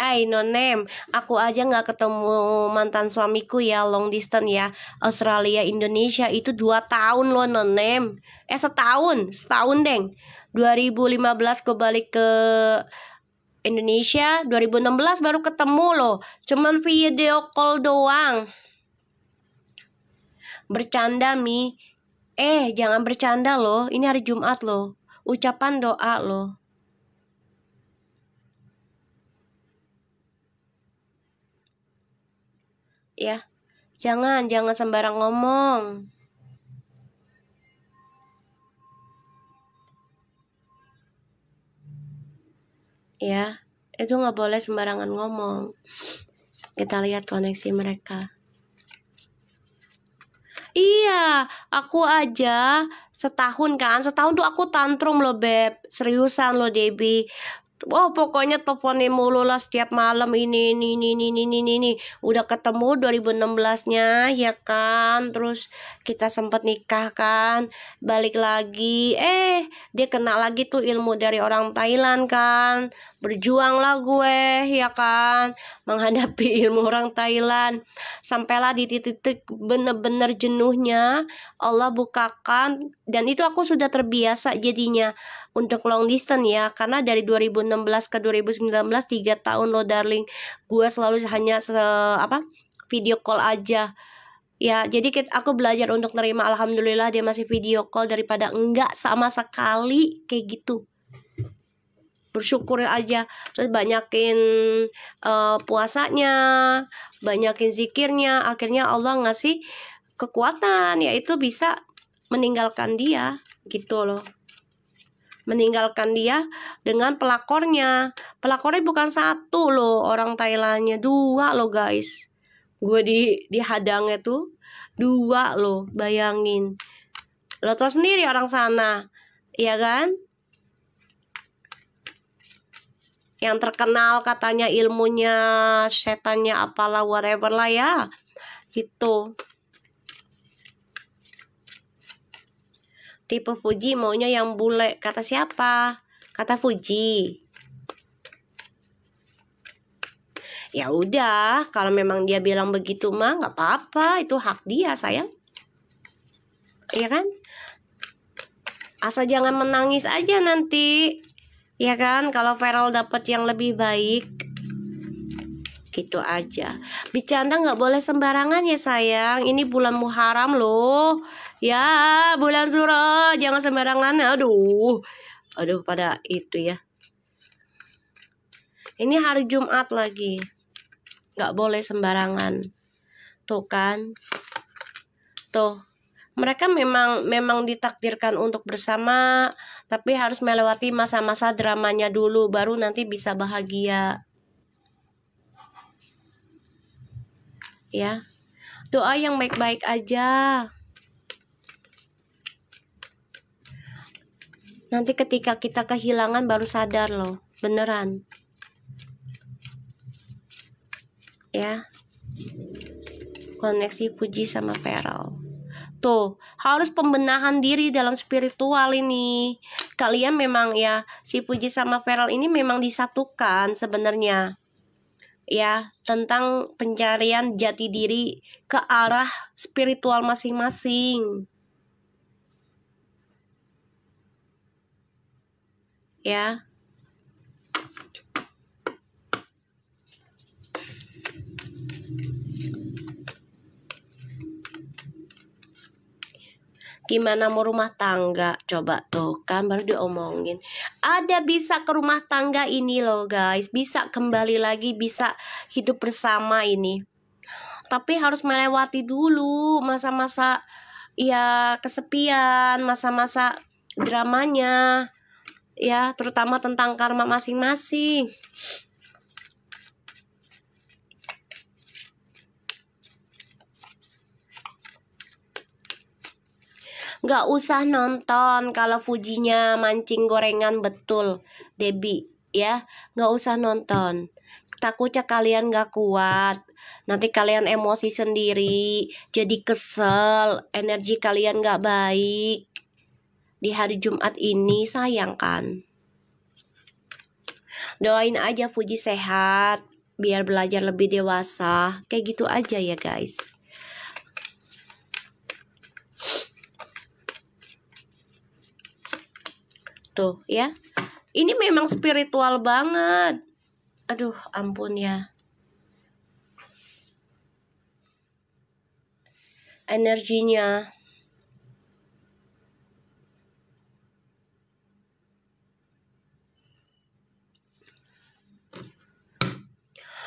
Nonem, aku aja nggak ketemu mantan suamiku ya, long distance ya, Australia Indonesia itu 2 tahun loh Nonem. Setahun deng. 2015 gue balik ke Indonesia, 2016 baru ketemu loh. Cuman video call doang. Bercanda Mi. Jangan bercanda loh. Ini hari Jumat loh. Ucapan doa loh. Ya, jangan sembarang ngomong. Ya, itu nggak boleh sembarangan ngomong. Kita lihat koneksi mereka. Iya, aku aja setahun tuh aku tantrum loh Beb. Seriusan loh Debbie. Oh, pokoknya teleponin mulu lah setiap malam ini. Udah ketemu 2016-nya, ya kan? Terus kita sempat nikah kan, balik lagi. Dia kena lagi tuh ilmu dari orang Thailand kan. Berjuanglah gue, ya kan? Menghadapi ilmu orang Thailand. Sampailah di titik bener-bener jenuhnya, Allah bukakan. Dan itu aku sudah terbiasa jadinya untuk long distance ya, karena dari 2016 ke 2019 3 tahun lo darling, gue selalu hanya video call aja ya. Jadi aku belajar untuk nerima, alhamdulillah dia masih video call daripada enggak sama sekali kayak gitu. Bersyukur aja. Terus banyakin puasanya, banyakin zikirnya, akhirnya Allah ngasih kekuatan, yaitu bisa meninggalkan dia gitu loh. Meninggalkan dia dengan pelakornya. Pelakornya bukan satu loh, orang Thailandnya 2 loh guys. Gue dihadangnya tuh 2 loh, bayangin. Lo tau sendiri orang sana, ya kan? Yang terkenal katanya ilmunya, setannya apalah, whatever lah ya, gitu. Tipe Fuji maunya yang bule. Kata siapa? Kata Fuji. Ya udah, kalau memang dia bilang begitu mah nggak apa-apa, itu hak dia sayang. Iya kan? Asal jangan menangis aja nanti. Ya kan? Kalau Feral dapat yang lebih baik. Gitu aja. Bercanda nggak boleh sembarangan ya sayang. Ini bulan Muharram loh. Ya, bulan Suro, jangan sembarangan. Aduh pada itu ya. Ini hari Jumat lagi, nggak boleh sembarangan. Tuh kan, tuh mereka memang ditakdirkan untuk bersama, tapi harus melewati masa-masa dramanya dulu, baru nanti bisa bahagia. Ya, doa yang baik-baik aja. Nanti ketika kita kehilangan baru sadar loh, beneran. Ya, koneksi Puji sama Feral. Tuh, harus pembenahan diri dalam spiritual ini. Kalian memang ya, si Puji sama Feral ini memang disatukan sebenarnya. Ya, tentang pencarian jati diri ke arah spiritual masing-masing. Ya. Gimana mau rumah tangga? Coba tuh kan baru diomongin. Ada bisa ke rumah tangga ini loh guys, bisa kembali lagi, bisa hidup bersama ini. Tapi harus melewati dulu masa-masa ya kesepian, masa-masa dramanya. Ya, terutama tentang karma masing-masing. Nggak usah nonton kalau Fujinya mancing gorengan betul, Debbie ya. Nggak usah nonton. Takutnya kalian nggak kuat. Nanti kalian emosi sendiri, jadi kesel, energi kalian nggak baik. Di hari Jumat ini sayang kan. Doain aja Fuji sehat, biar belajar lebih dewasa. Kayak gitu aja ya guys. Tuh ya, ini memang spiritual banget. Aduh ampun ya, energinya.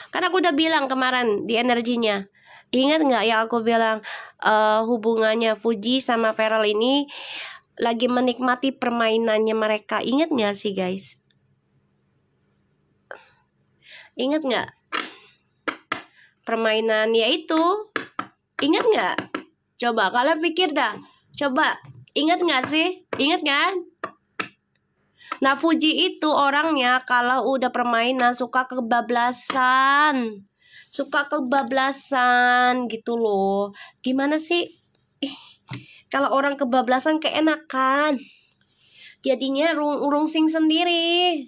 Kan aku udah bilang kemarin di energinya. Ingat nggak yang aku bilang hubungannya Fuji sama Feral ini lagi menikmati permainannya mereka. Ingat nggak sih guys? Ingat nggak? Permainannya itu. Ingat nggak? Coba kalian pikir dah. Coba ingat nggak sih? Ingat kan? Nah, Fuji itu orangnya kalau udah permainan suka kebablasan. Suka kebablasan gitu loh. Gimana sih? Kalau orang kebablasan keenakan. Jadinya rungsing sendiri.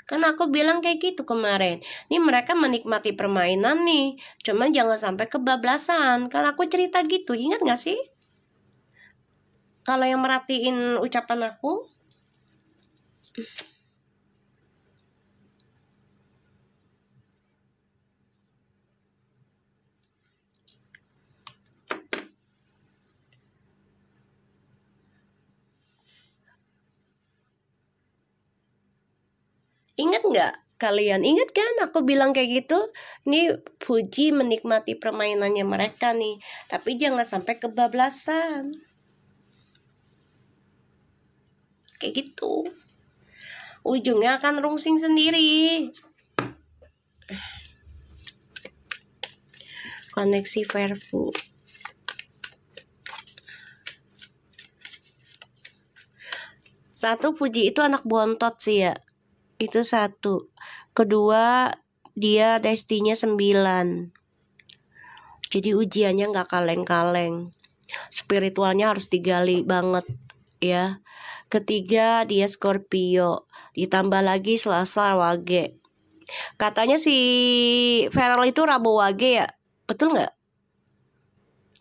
Kan aku bilang kayak gitu kemarin. Nih mereka menikmati permainan nih. Cuman jangan sampai kebablasan. Kalau aku cerita gitu, ingat gak sih? Kalau yang merhatiin ucapan aku. Ingat nggak? Kalian ingat kan aku bilang kayak gitu? Ini Fuji menikmati permainannya mereka nih. Tapi jangan sampai kebablasan. Kayak gitu. Ujungnya akan rungsing sendiri. Koneksi Vervu. Satu, Fuji itu anak bontot sih ya. Itu satu. Kedua, dia destinya 9. Jadi ujiannya nggak kaleng-kaleng. Spiritualnya harus digali banget ya. Ketiga, dia Scorpio. Ditambah lagi Selasa Wage. Katanya si Feral itu Rabu Wage ya. Betul nggak?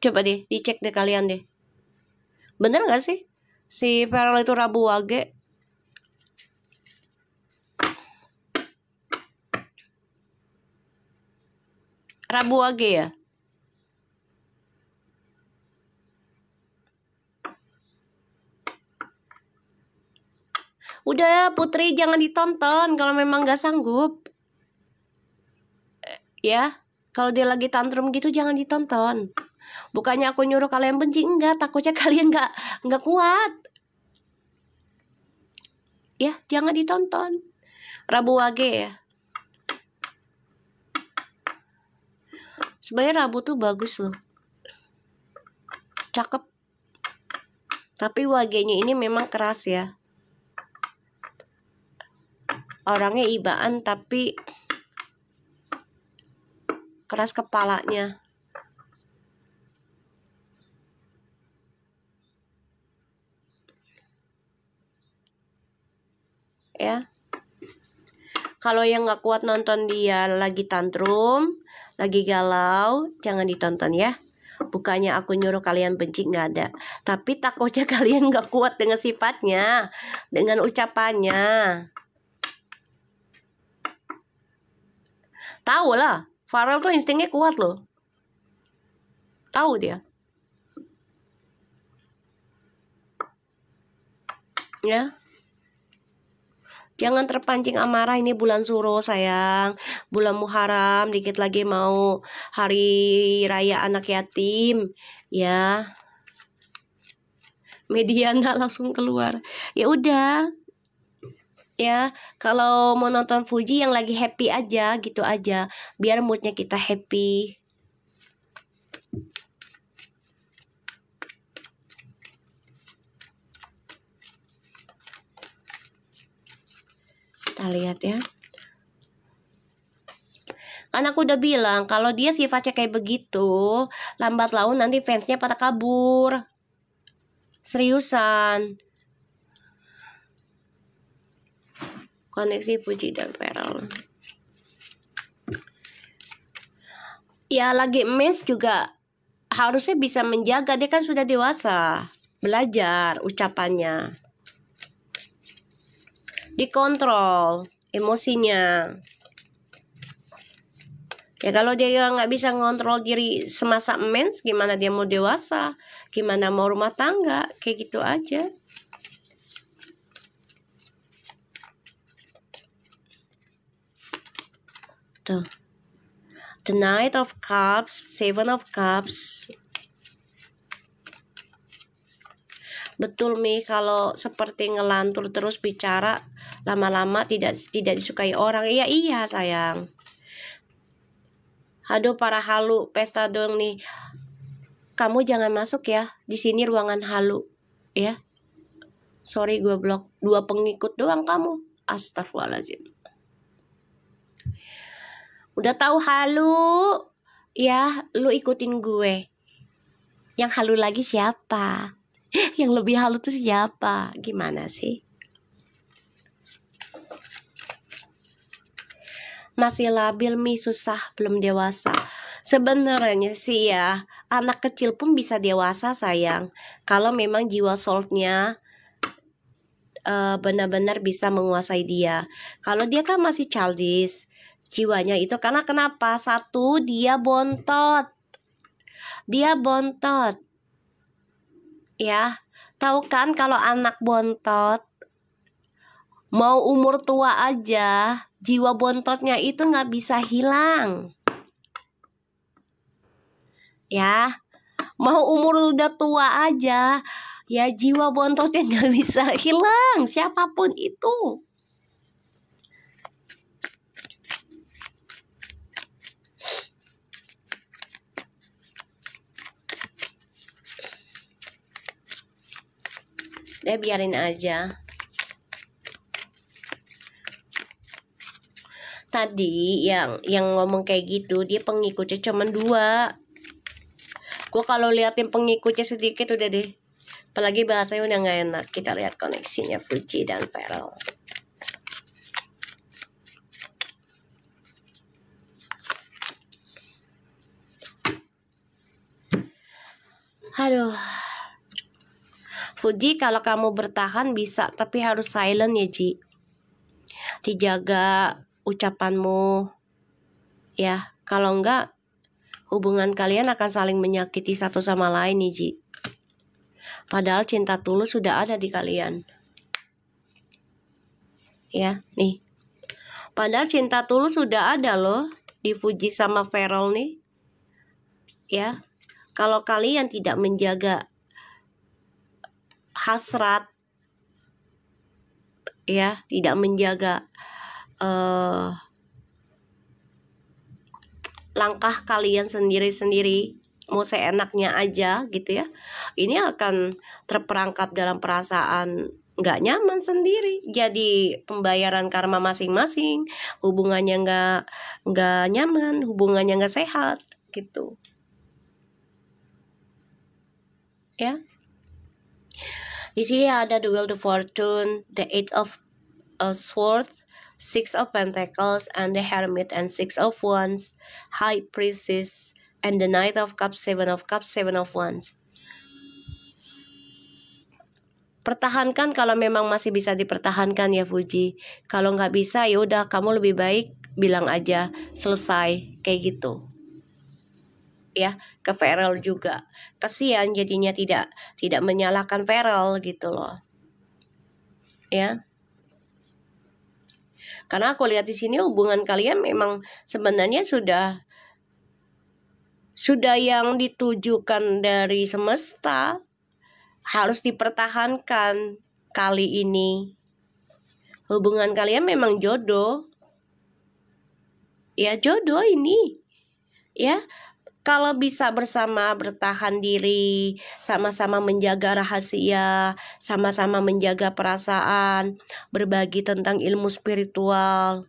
Coba deh dicek deh kalian deh. Bener nggak sih? Si Feral itu Rabu Wage. Rabu Wage ya? Udah Putri jangan ditonton kalau memang gak sanggup. Ya, kalau dia lagi tantrum gitu jangan ditonton. Bukannya aku nyuruh kalian benci, enggak, takutnya kalian nggak kuat. Ya, jangan ditonton. Rabu Wage ya. Sebenarnya Rabu tuh bagus loh. Cakep. Tapi Wagenya ini memang keras ya. Orangnya ibaan tapi keras kepalanya. Ya. Kalau yang nggak kuat nonton dia lagi tantrum, lagi galau, jangan ditonton ya. Bukannya aku nyuruh kalian benci, nggak ada. Tapi takutnya kalian nggak kuat dengan sifatnya, dengan ucapannya. Tahu lah, Farel tuh instingnya kuat loh. Tahu dia. Ya. Jangan terpancing amarah, ini bulan Suro sayang. Bulan Muharram, dikit lagi mau hari raya anak yatim. Ya. Mediana langsung keluar. Ya udah. Ya, kalau mau nonton Fuji yang lagi happy aja, gitu aja. Biar moodnya kita happy. Kita lihat ya. Kan aku udah bilang, kalau dia sifatnya kayak begitu, lambat laun nanti fansnya pada kabur. Seriusan. Koneksi Fuji dan Feral. Ya lagi mens juga harusnya bisa menjaga, dia kan sudah dewasa. Belajar ucapannya. Dikontrol emosinya. Ya kalau dia nggak bisa ngontrol diri semasa mens, gimana dia mau dewasa? Gimana mau rumah tangga? Kayak gitu aja. Tuh. The Knight of Cups, Seven of Cups. Betul Mi, kalau seperti ngelantur terus bicara, lama-lama tidak disukai orang. Iya sayang. Aduh para halu, pesta dong nih. kamu jangan masuk ya. Di sini ruangan halu, ya. Sorry, gue blok 2 pengikut doang kamu. Astagfirullahaladzim. Udah tahu halu, ya, lu ikutin gue. Yang halu lagi siapa? Yang lebih halu tuh siapa? Gimana sih? Masih labil, Mi, susah, belum dewasa. Sebenarnya sih ya, anak kecil pun bisa dewasa sayang. Kalau memang jiwa soulnya benar-benar bisa menguasai dia. Kalau dia kan masih childish jiwanya itu, karena kenapa? Satu, dia bontot. Dia bontot. Ya, tahu kan kalau anak bontot, mau umur tua aja, jiwa bontotnya itu nggak bisa hilang. Ya, mau umur udah tua aja, ya jiwa bontotnya nggak bisa hilang, siapapun itu. Dia biarin aja. Tadi yang ngomong kayak gitu, dia pengikutnya cuma 2. Gue kalau liatin pengikutnya sedikit udah deh. Apalagi bahasanya udah gak enak. Kita lihat koneksinya Fuji dan Feral. Aduh. Fuji, kalau kamu bertahan bisa, tapi harus silent ya, Ji. Dijaga ucapanmu. Ya, kalau enggak, hubungan kalian akan saling menyakiti satu sama lain nih, Ji. Padahal cinta tulus sudah ada di kalian. Ya, nih. Padahal cinta tulus sudah ada loh di Fuji sama Feral nih. Ya, kalau kalian tidak menjaga hasrat, ya, tidak menjaga langkah kalian sendiri-sendiri, mau seenaknya aja gitu ya, ini akan terperangkap dalam perasaan nggak nyaman sendiri, jadi pembayaran karma masing-masing, hubungannya nggak nyaman, hubungannya nggak sehat gitu ya. Di sini ada the Wheel of Fortune, the Eight of Swords, Six of Pentacles, and the Hermit, and Six of Wands, High Priestess, and the Knight of Cups, Seven of Cups, Seven of Wands. Pertahankan kalau memang masih bisa dipertahankan ya Fuji. Kalau nggak bisa ya udah, kamu lebih baik bilang aja selesai kayak gitu. Ya, ke Feral juga. Kasihan jadinya tidak menyalahkan Feral gitu loh. Ya. Karena aku lihat di sini hubungan kalian memang sebenarnya sudah yang ditujukan dari semesta, harus dipertahankan kali ini. Hubungan kalian memang jodoh. Ya, jodoh ini. Ya, kalau bisa bersama bertahan diri, sama-sama menjaga rahasia, sama-sama menjaga perasaan, berbagi tentang ilmu spiritual,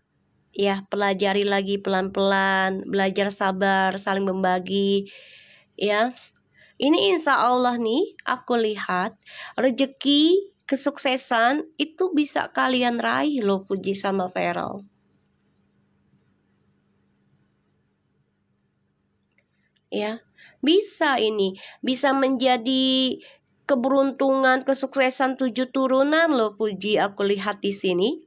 ya, pelajari lagi pelan-pelan, belajar sabar, saling membagi, ya. Ini insya Allah nih, aku lihat rezeki, kesuksesan itu bisa kalian raih loh Fuji sama Feral. Ya, bisa ini, bisa menjadi keberuntungan, kesuksesan 7 turunan loh Fuji, aku lihat di sini.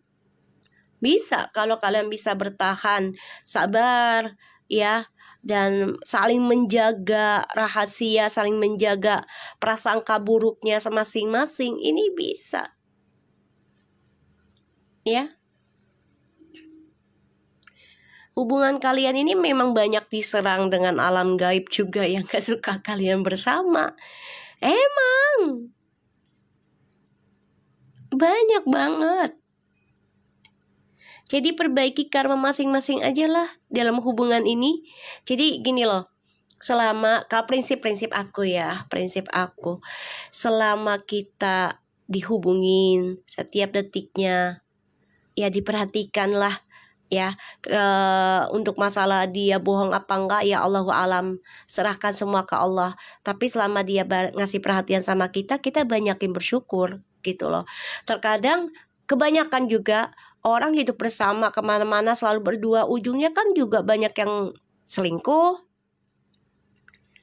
Bisa kalau kalian bisa bertahan, sabar, ya, dan saling menjaga rahasia, saling menjaga prasangka buruknya masing-masing, ini bisa. Ya. Hubungan kalian ini memang banyak diserang dengan alam gaib juga yang gak suka kalian bersama. Emang banyak banget. Jadi perbaiki karma masing-masing aja lah dalam hubungan ini. Jadi gini loh, selama, kalau prinsip-prinsip aku ya, prinsip aku, selama kita dihubungin setiap detiknya, ya diperhatikanlah ya. Untuk masalah dia bohong apa enggak, ya Allahu alam, serahkan semua ke Allah. Tapi selama dia ngasih perhatian sama kita, kita banyakin bersyukur gitu loh. Terkadang kebanyakan juga orang hidup bersama kemana-mana selalu berdua, ujungnya kan juga banyak yang selingkuh,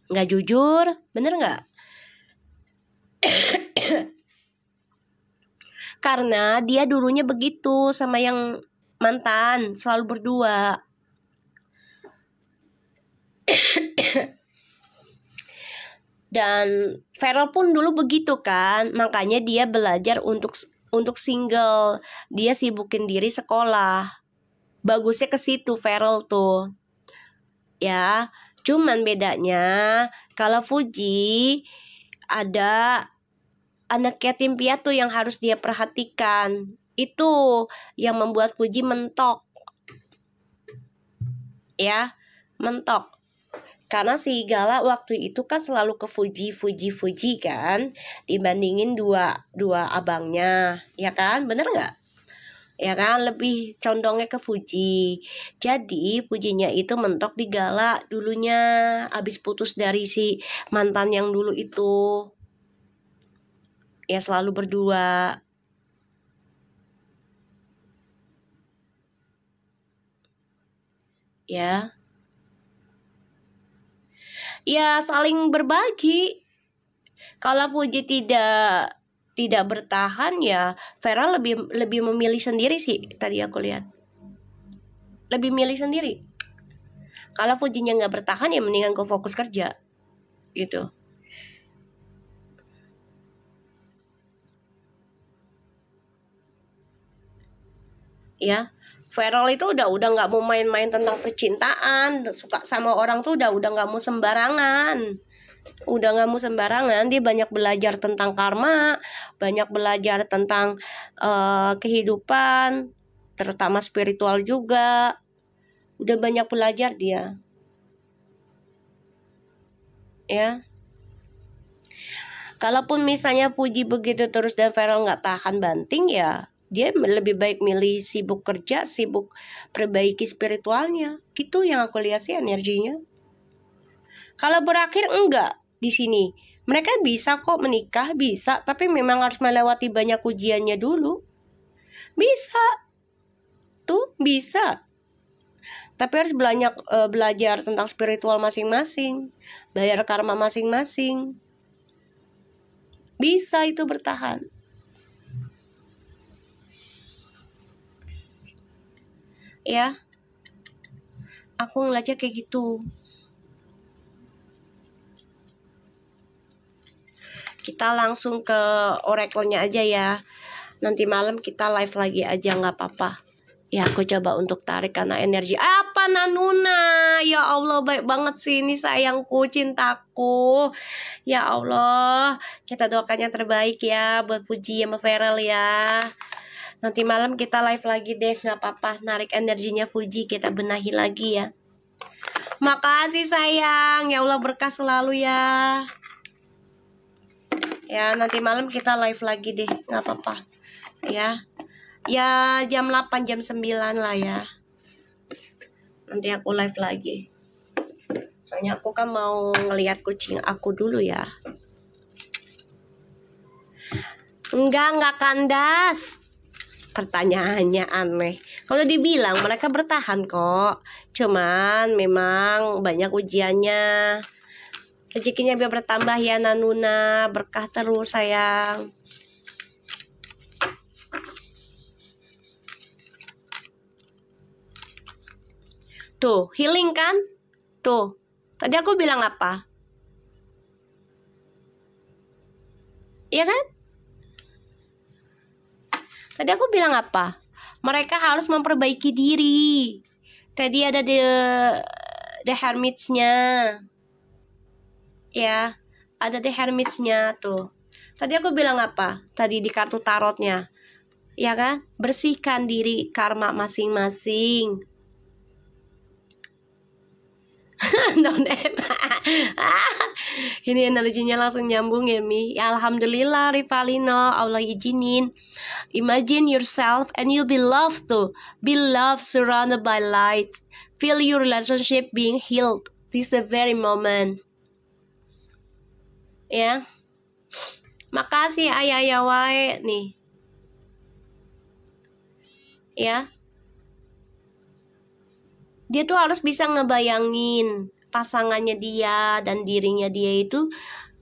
nggak jujur, bener nggak? Karena dia dulunya begitu sama yang mantan, selalu berdua. Dan Feral pun dulu begitu kan, makanya dia belajar untuk single. Dia sibukin diri sekolah. Bagusnya ke situ Feral tuh. Ya, cuman bedanya kalau Fuji ada anak yatim piatu yang harus dia perhatikan. Itu yang membuat Fuji mentok. Ya, mentok. Karena si Gala waktu itu kan selalu ke Fuji kan, dibandingin dua abangnya, ya kan? Bener nggak? Ya kan, lebih condongnya ke Fuji. Jadi Fujinya itu mentok di Gala dulunya, abis putus dari si mantan yang dulu itu. Ya selalu berdua. Ya. Ya saling berbagi. Kalau Fuji tidak bertahan, ya Vera lebih memilih sendiri sih, tadi aku lihat. Lebih milih sendiri. Kalau Fujinya nggak bertahan, ya mendingan gue fokus kerja gitu. Ya, Feral itu udah nggak mau main-main tentang percintaan, suka sama orang tuh udah nggak mau sembarangan. Udah nggak mau sembarangan, dia banyak belajar tentang karma, banyak belajar tentang kehidupan, terutama spiritual juga. Udah banyak belajar dia. Ya. Kalaupun misalnya Puji begitu terus dan Feral nggak tahan banting, ya dia lebih baik milih sibuk kerja, sibuk perbaiki spiritualnya. Gitu yang aku lihat sih energinya. Kalau berakhir enggak di sini. Mereka bisa kok menikah, bisa, tapi memang harus melewati banyak ujiannya dulu. Bisa. Tuh, bisa. Tapi harus belajar tentang spiritual masing-masing, bayar karma masing-masing. Bisa itu bertahan. Ya. Aku ngeliatnya kayak gitu. Kita langsung ke oracle-nya aja ya. Nanti malam kita live lagi aja, nggak apa-apa. Ya aku coba untuk tarik karena energi. Apa Nanuna? Ya Allah, baik banget sih ini sayangku, cintaku. Ya Allah, kita doakan yang terbaik ya buat Puji sama Feral ya. Nanti malam kita live lagi deh, nggak apa-apa. Narik energinya Fuji, kita benahi lagi ya. Makasih sayang, ya Allah berkah selalu ya. Ya nanti malam kita live lagi deh, nggak apa-apa. Ya, ya jam 8 jam 9 lah ya. Nanti aku live lagi. Soalnya aku kan mau ngeliat kucing aku dulu ya. Enggak kandas. Pertanyaannya aneh. Kalau dibilang mereka bertahan kok. Cuman memang banyak ujiannya. Rezekinya biar bertambah ya Nanuna. Berkah terus sayang. Tuh, healing kan? Tuh, tadi aku bilang apa? Iya kan? Tadi aku bilang apa? Mereka harus memperbaiki diri. Tadi ada the hermitsnya. Ya, ada the hermitsnya tuh. Tadi aku bilang apa? Tadi di kartu tarotnya. Ya kan? Bersihkan diri karma masing-masing. Don't Ini energinya langsung nyambung ya Mi. Ya, alhamdulillah Rivalino, Allah izinin. Imagine yourself and you'll be loved too. Be loved, surrounded by light. Feel your relationship being healed. This is the very moment. Ya. Makasih ayah wae nih. Ya. Dia tuh harus bisa ngebayangin pasangannya dia dan dirinya dia itu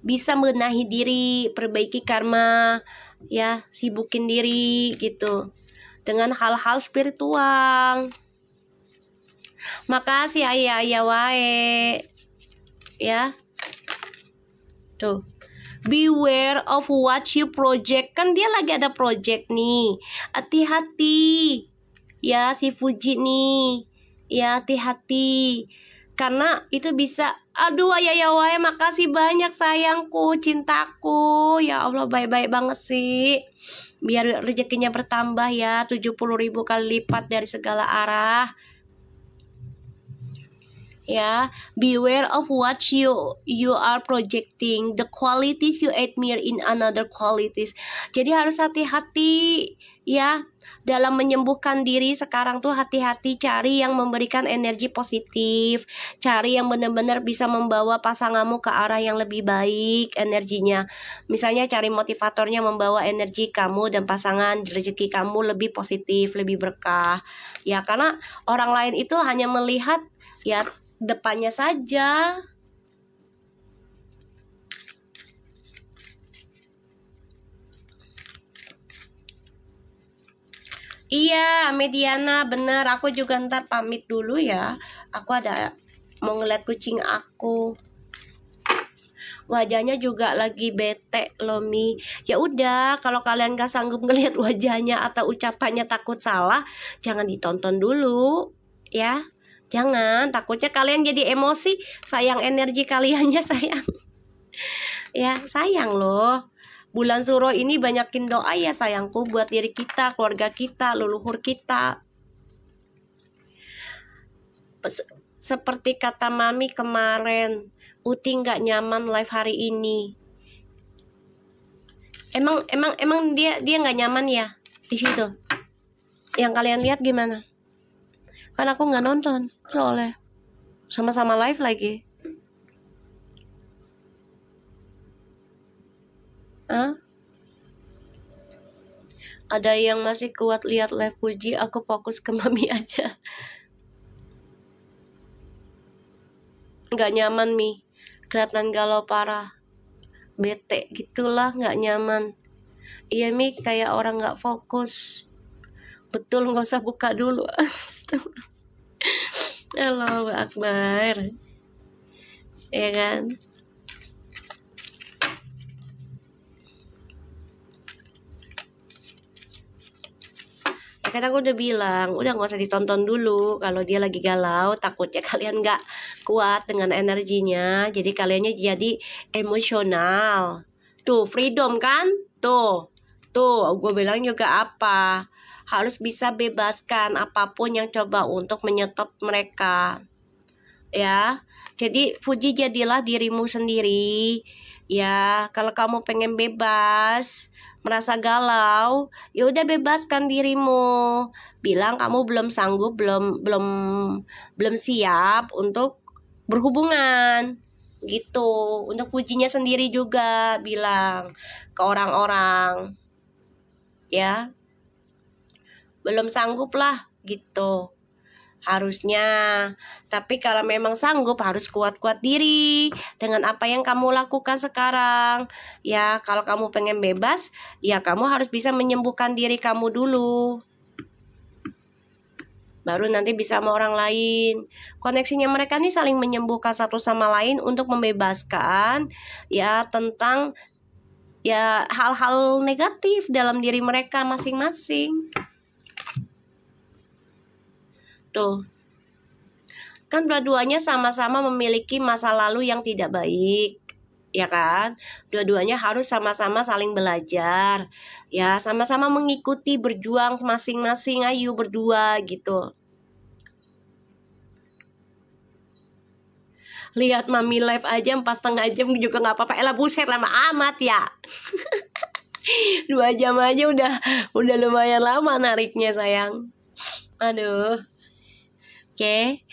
bisa menahi diri, perbaiki karma, ya, sibukin diri gitu dengan hal-hal spiritual. Makasih ayah wae. Ya. Tuh. Beware of what you project. Kan dia lagi ada project nih. Hati-hati. Ya, si Fuji nih. Ya, hati-hati. Karena itu bisa, aduh ayah wae, makasih banyak sayangku, cintaku. Ya Allah, baik-baik banget sih. Biar rezekinya bertambah ya, 70.000 kali lipat dari segala arah. Ya, beware of what you are projecting, the qualities you admire in another qualities. Jadi harus hati-hati ya dalam menyembuhkan diri sekarang tuh, hati-hati cari yang memberikan energi positif, cari yang benar-benar bisa membawa pasanganmu ke arah yang lebih baik energinya. Misalnya cari motivatornya membawa energi kamu dan pasangan, rezeki kamu lebih positif, lebih berkah. Ya, karena orang lain itu hanya melihat ya depannya saja. Iya, Mediana, bener. Aku juga ntar pamit dulu ya. Aku ada mau ngeliat kucing aku. Wajahnya juga lagi bete loh Mi. Ya udah, kalau kalian gak sanggup ngeliat wajahnya atau ucapannya takut salah, jangan ditonton dulu ya. Jangan, takutnya kalian jadi emosi, sayang energi kaliannya sayang. Ya, sayang loh. Bulan Suro ini banyakin doa ya sayangku buat diri kita, keluarga kita, leluhur kita. Seperti kata Mami kemarin, Uti nggak nyaman live hari ini. Emang dia nggak nyaman ya di situ. Yang kalian lihat gimana? Kan aku nggak nonton soalnya sama-sama live lagi. Ada yang masih kuat lihat live Puji, aku fokus ke Mami aja. Nggak nyaman Mi, kelihatan galau parah, bete gitulah, nggak nyaman. Iya Mi, kayak orang nggak fokus. Betul, nggak usah buka dulu. Allahu Akbar. Ya kan? Ya kan aku udah bilang, udah nggak usah ditonton dulu. Kalau dia lagi galau, takutnya kalian nggak kuat dengan energinya. Jadi kaliannya jadi emosional. Tuh, freedom kan? Tuh, gue bilang juga apa? Harus bisa bebaskan apapun yang coba untuk menyetop mereka. Ya, jadi Fuji, jadilah dirimu sendiri. Ya, kalau kamu pengen bebas, merasa galau, ya udah bebaskan dirimu. Bilang kamu belum sanggup, belum siap untuk berhubungan. Gitu. Untuk Fujinya sendiri juga bilang ke orang-orang. Ya. Belum sanggup lah gitu harusnya. Tapi kalau memang sanggup, harus kuat-kuat diri dengan apa yang kamu lakukan sekarang. Ya, kalau kamu pengen bebas, ya kamu harus bisa menyembuhkan diri kamu dulu, baru nanti bisa sama orang lain. Koneksinya mereka nih saling menyembuhkan satu sama lain untuk membebaskan ya tentang ya hal-hal negatif dalam diri mereka masing-masing. Tuh, kan dua-duanya sama-sama memiliki masa lalu yang tidak baik, ya kan? Dua-duanya harus sama-sama saling belajar, ya sama-sama mengikuti, berjuang masing-masing, ayo berdua gitu. Lihat mami live aja 4,5 jam juga nggak apa-apa. Elah buset lama amat ya. 2 jam aja udah lumayan lama nariknya sayang. Aduh. Oke.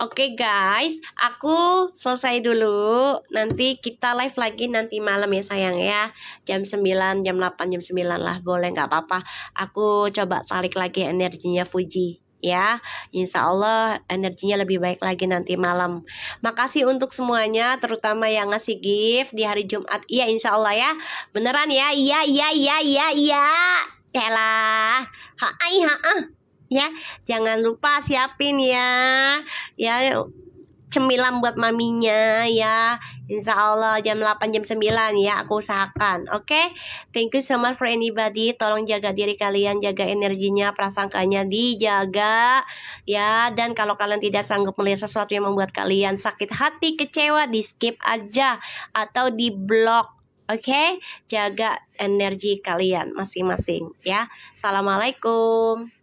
Oke guys, aku selesai dulu. Nanti kita live lagi nanti malam ya sayang ya. Jam 9, jam 8, jam 9 lah. Boleh nggak apa-apa. Aku coba tarik lagi energinya Fuji ya. Insya Allah energinya lebih baik lagi nanti malam. Makasih untuk semuanya, terutama yang ngasih gift di hari Jumat. Iya insya Allah ya. Beneran ya. Iya. Yalah. Ya, jangan lupa siapin ya cemilan buat maminya ya. Insya Allah jam 8 jam 9 ya aku usahakan. Oke. Thank you so much for anybody. Tolong jaga diri kalian, jaga energinya, prasangkanya dijaga ya. Dan kalau kalian tidak sanggup melihat sesuatu yang membuat kalian sakit hati, kecewa, di skip aja atau di blok. Oke, jaga energi kalian masing-masing ya. Assalamualaikum.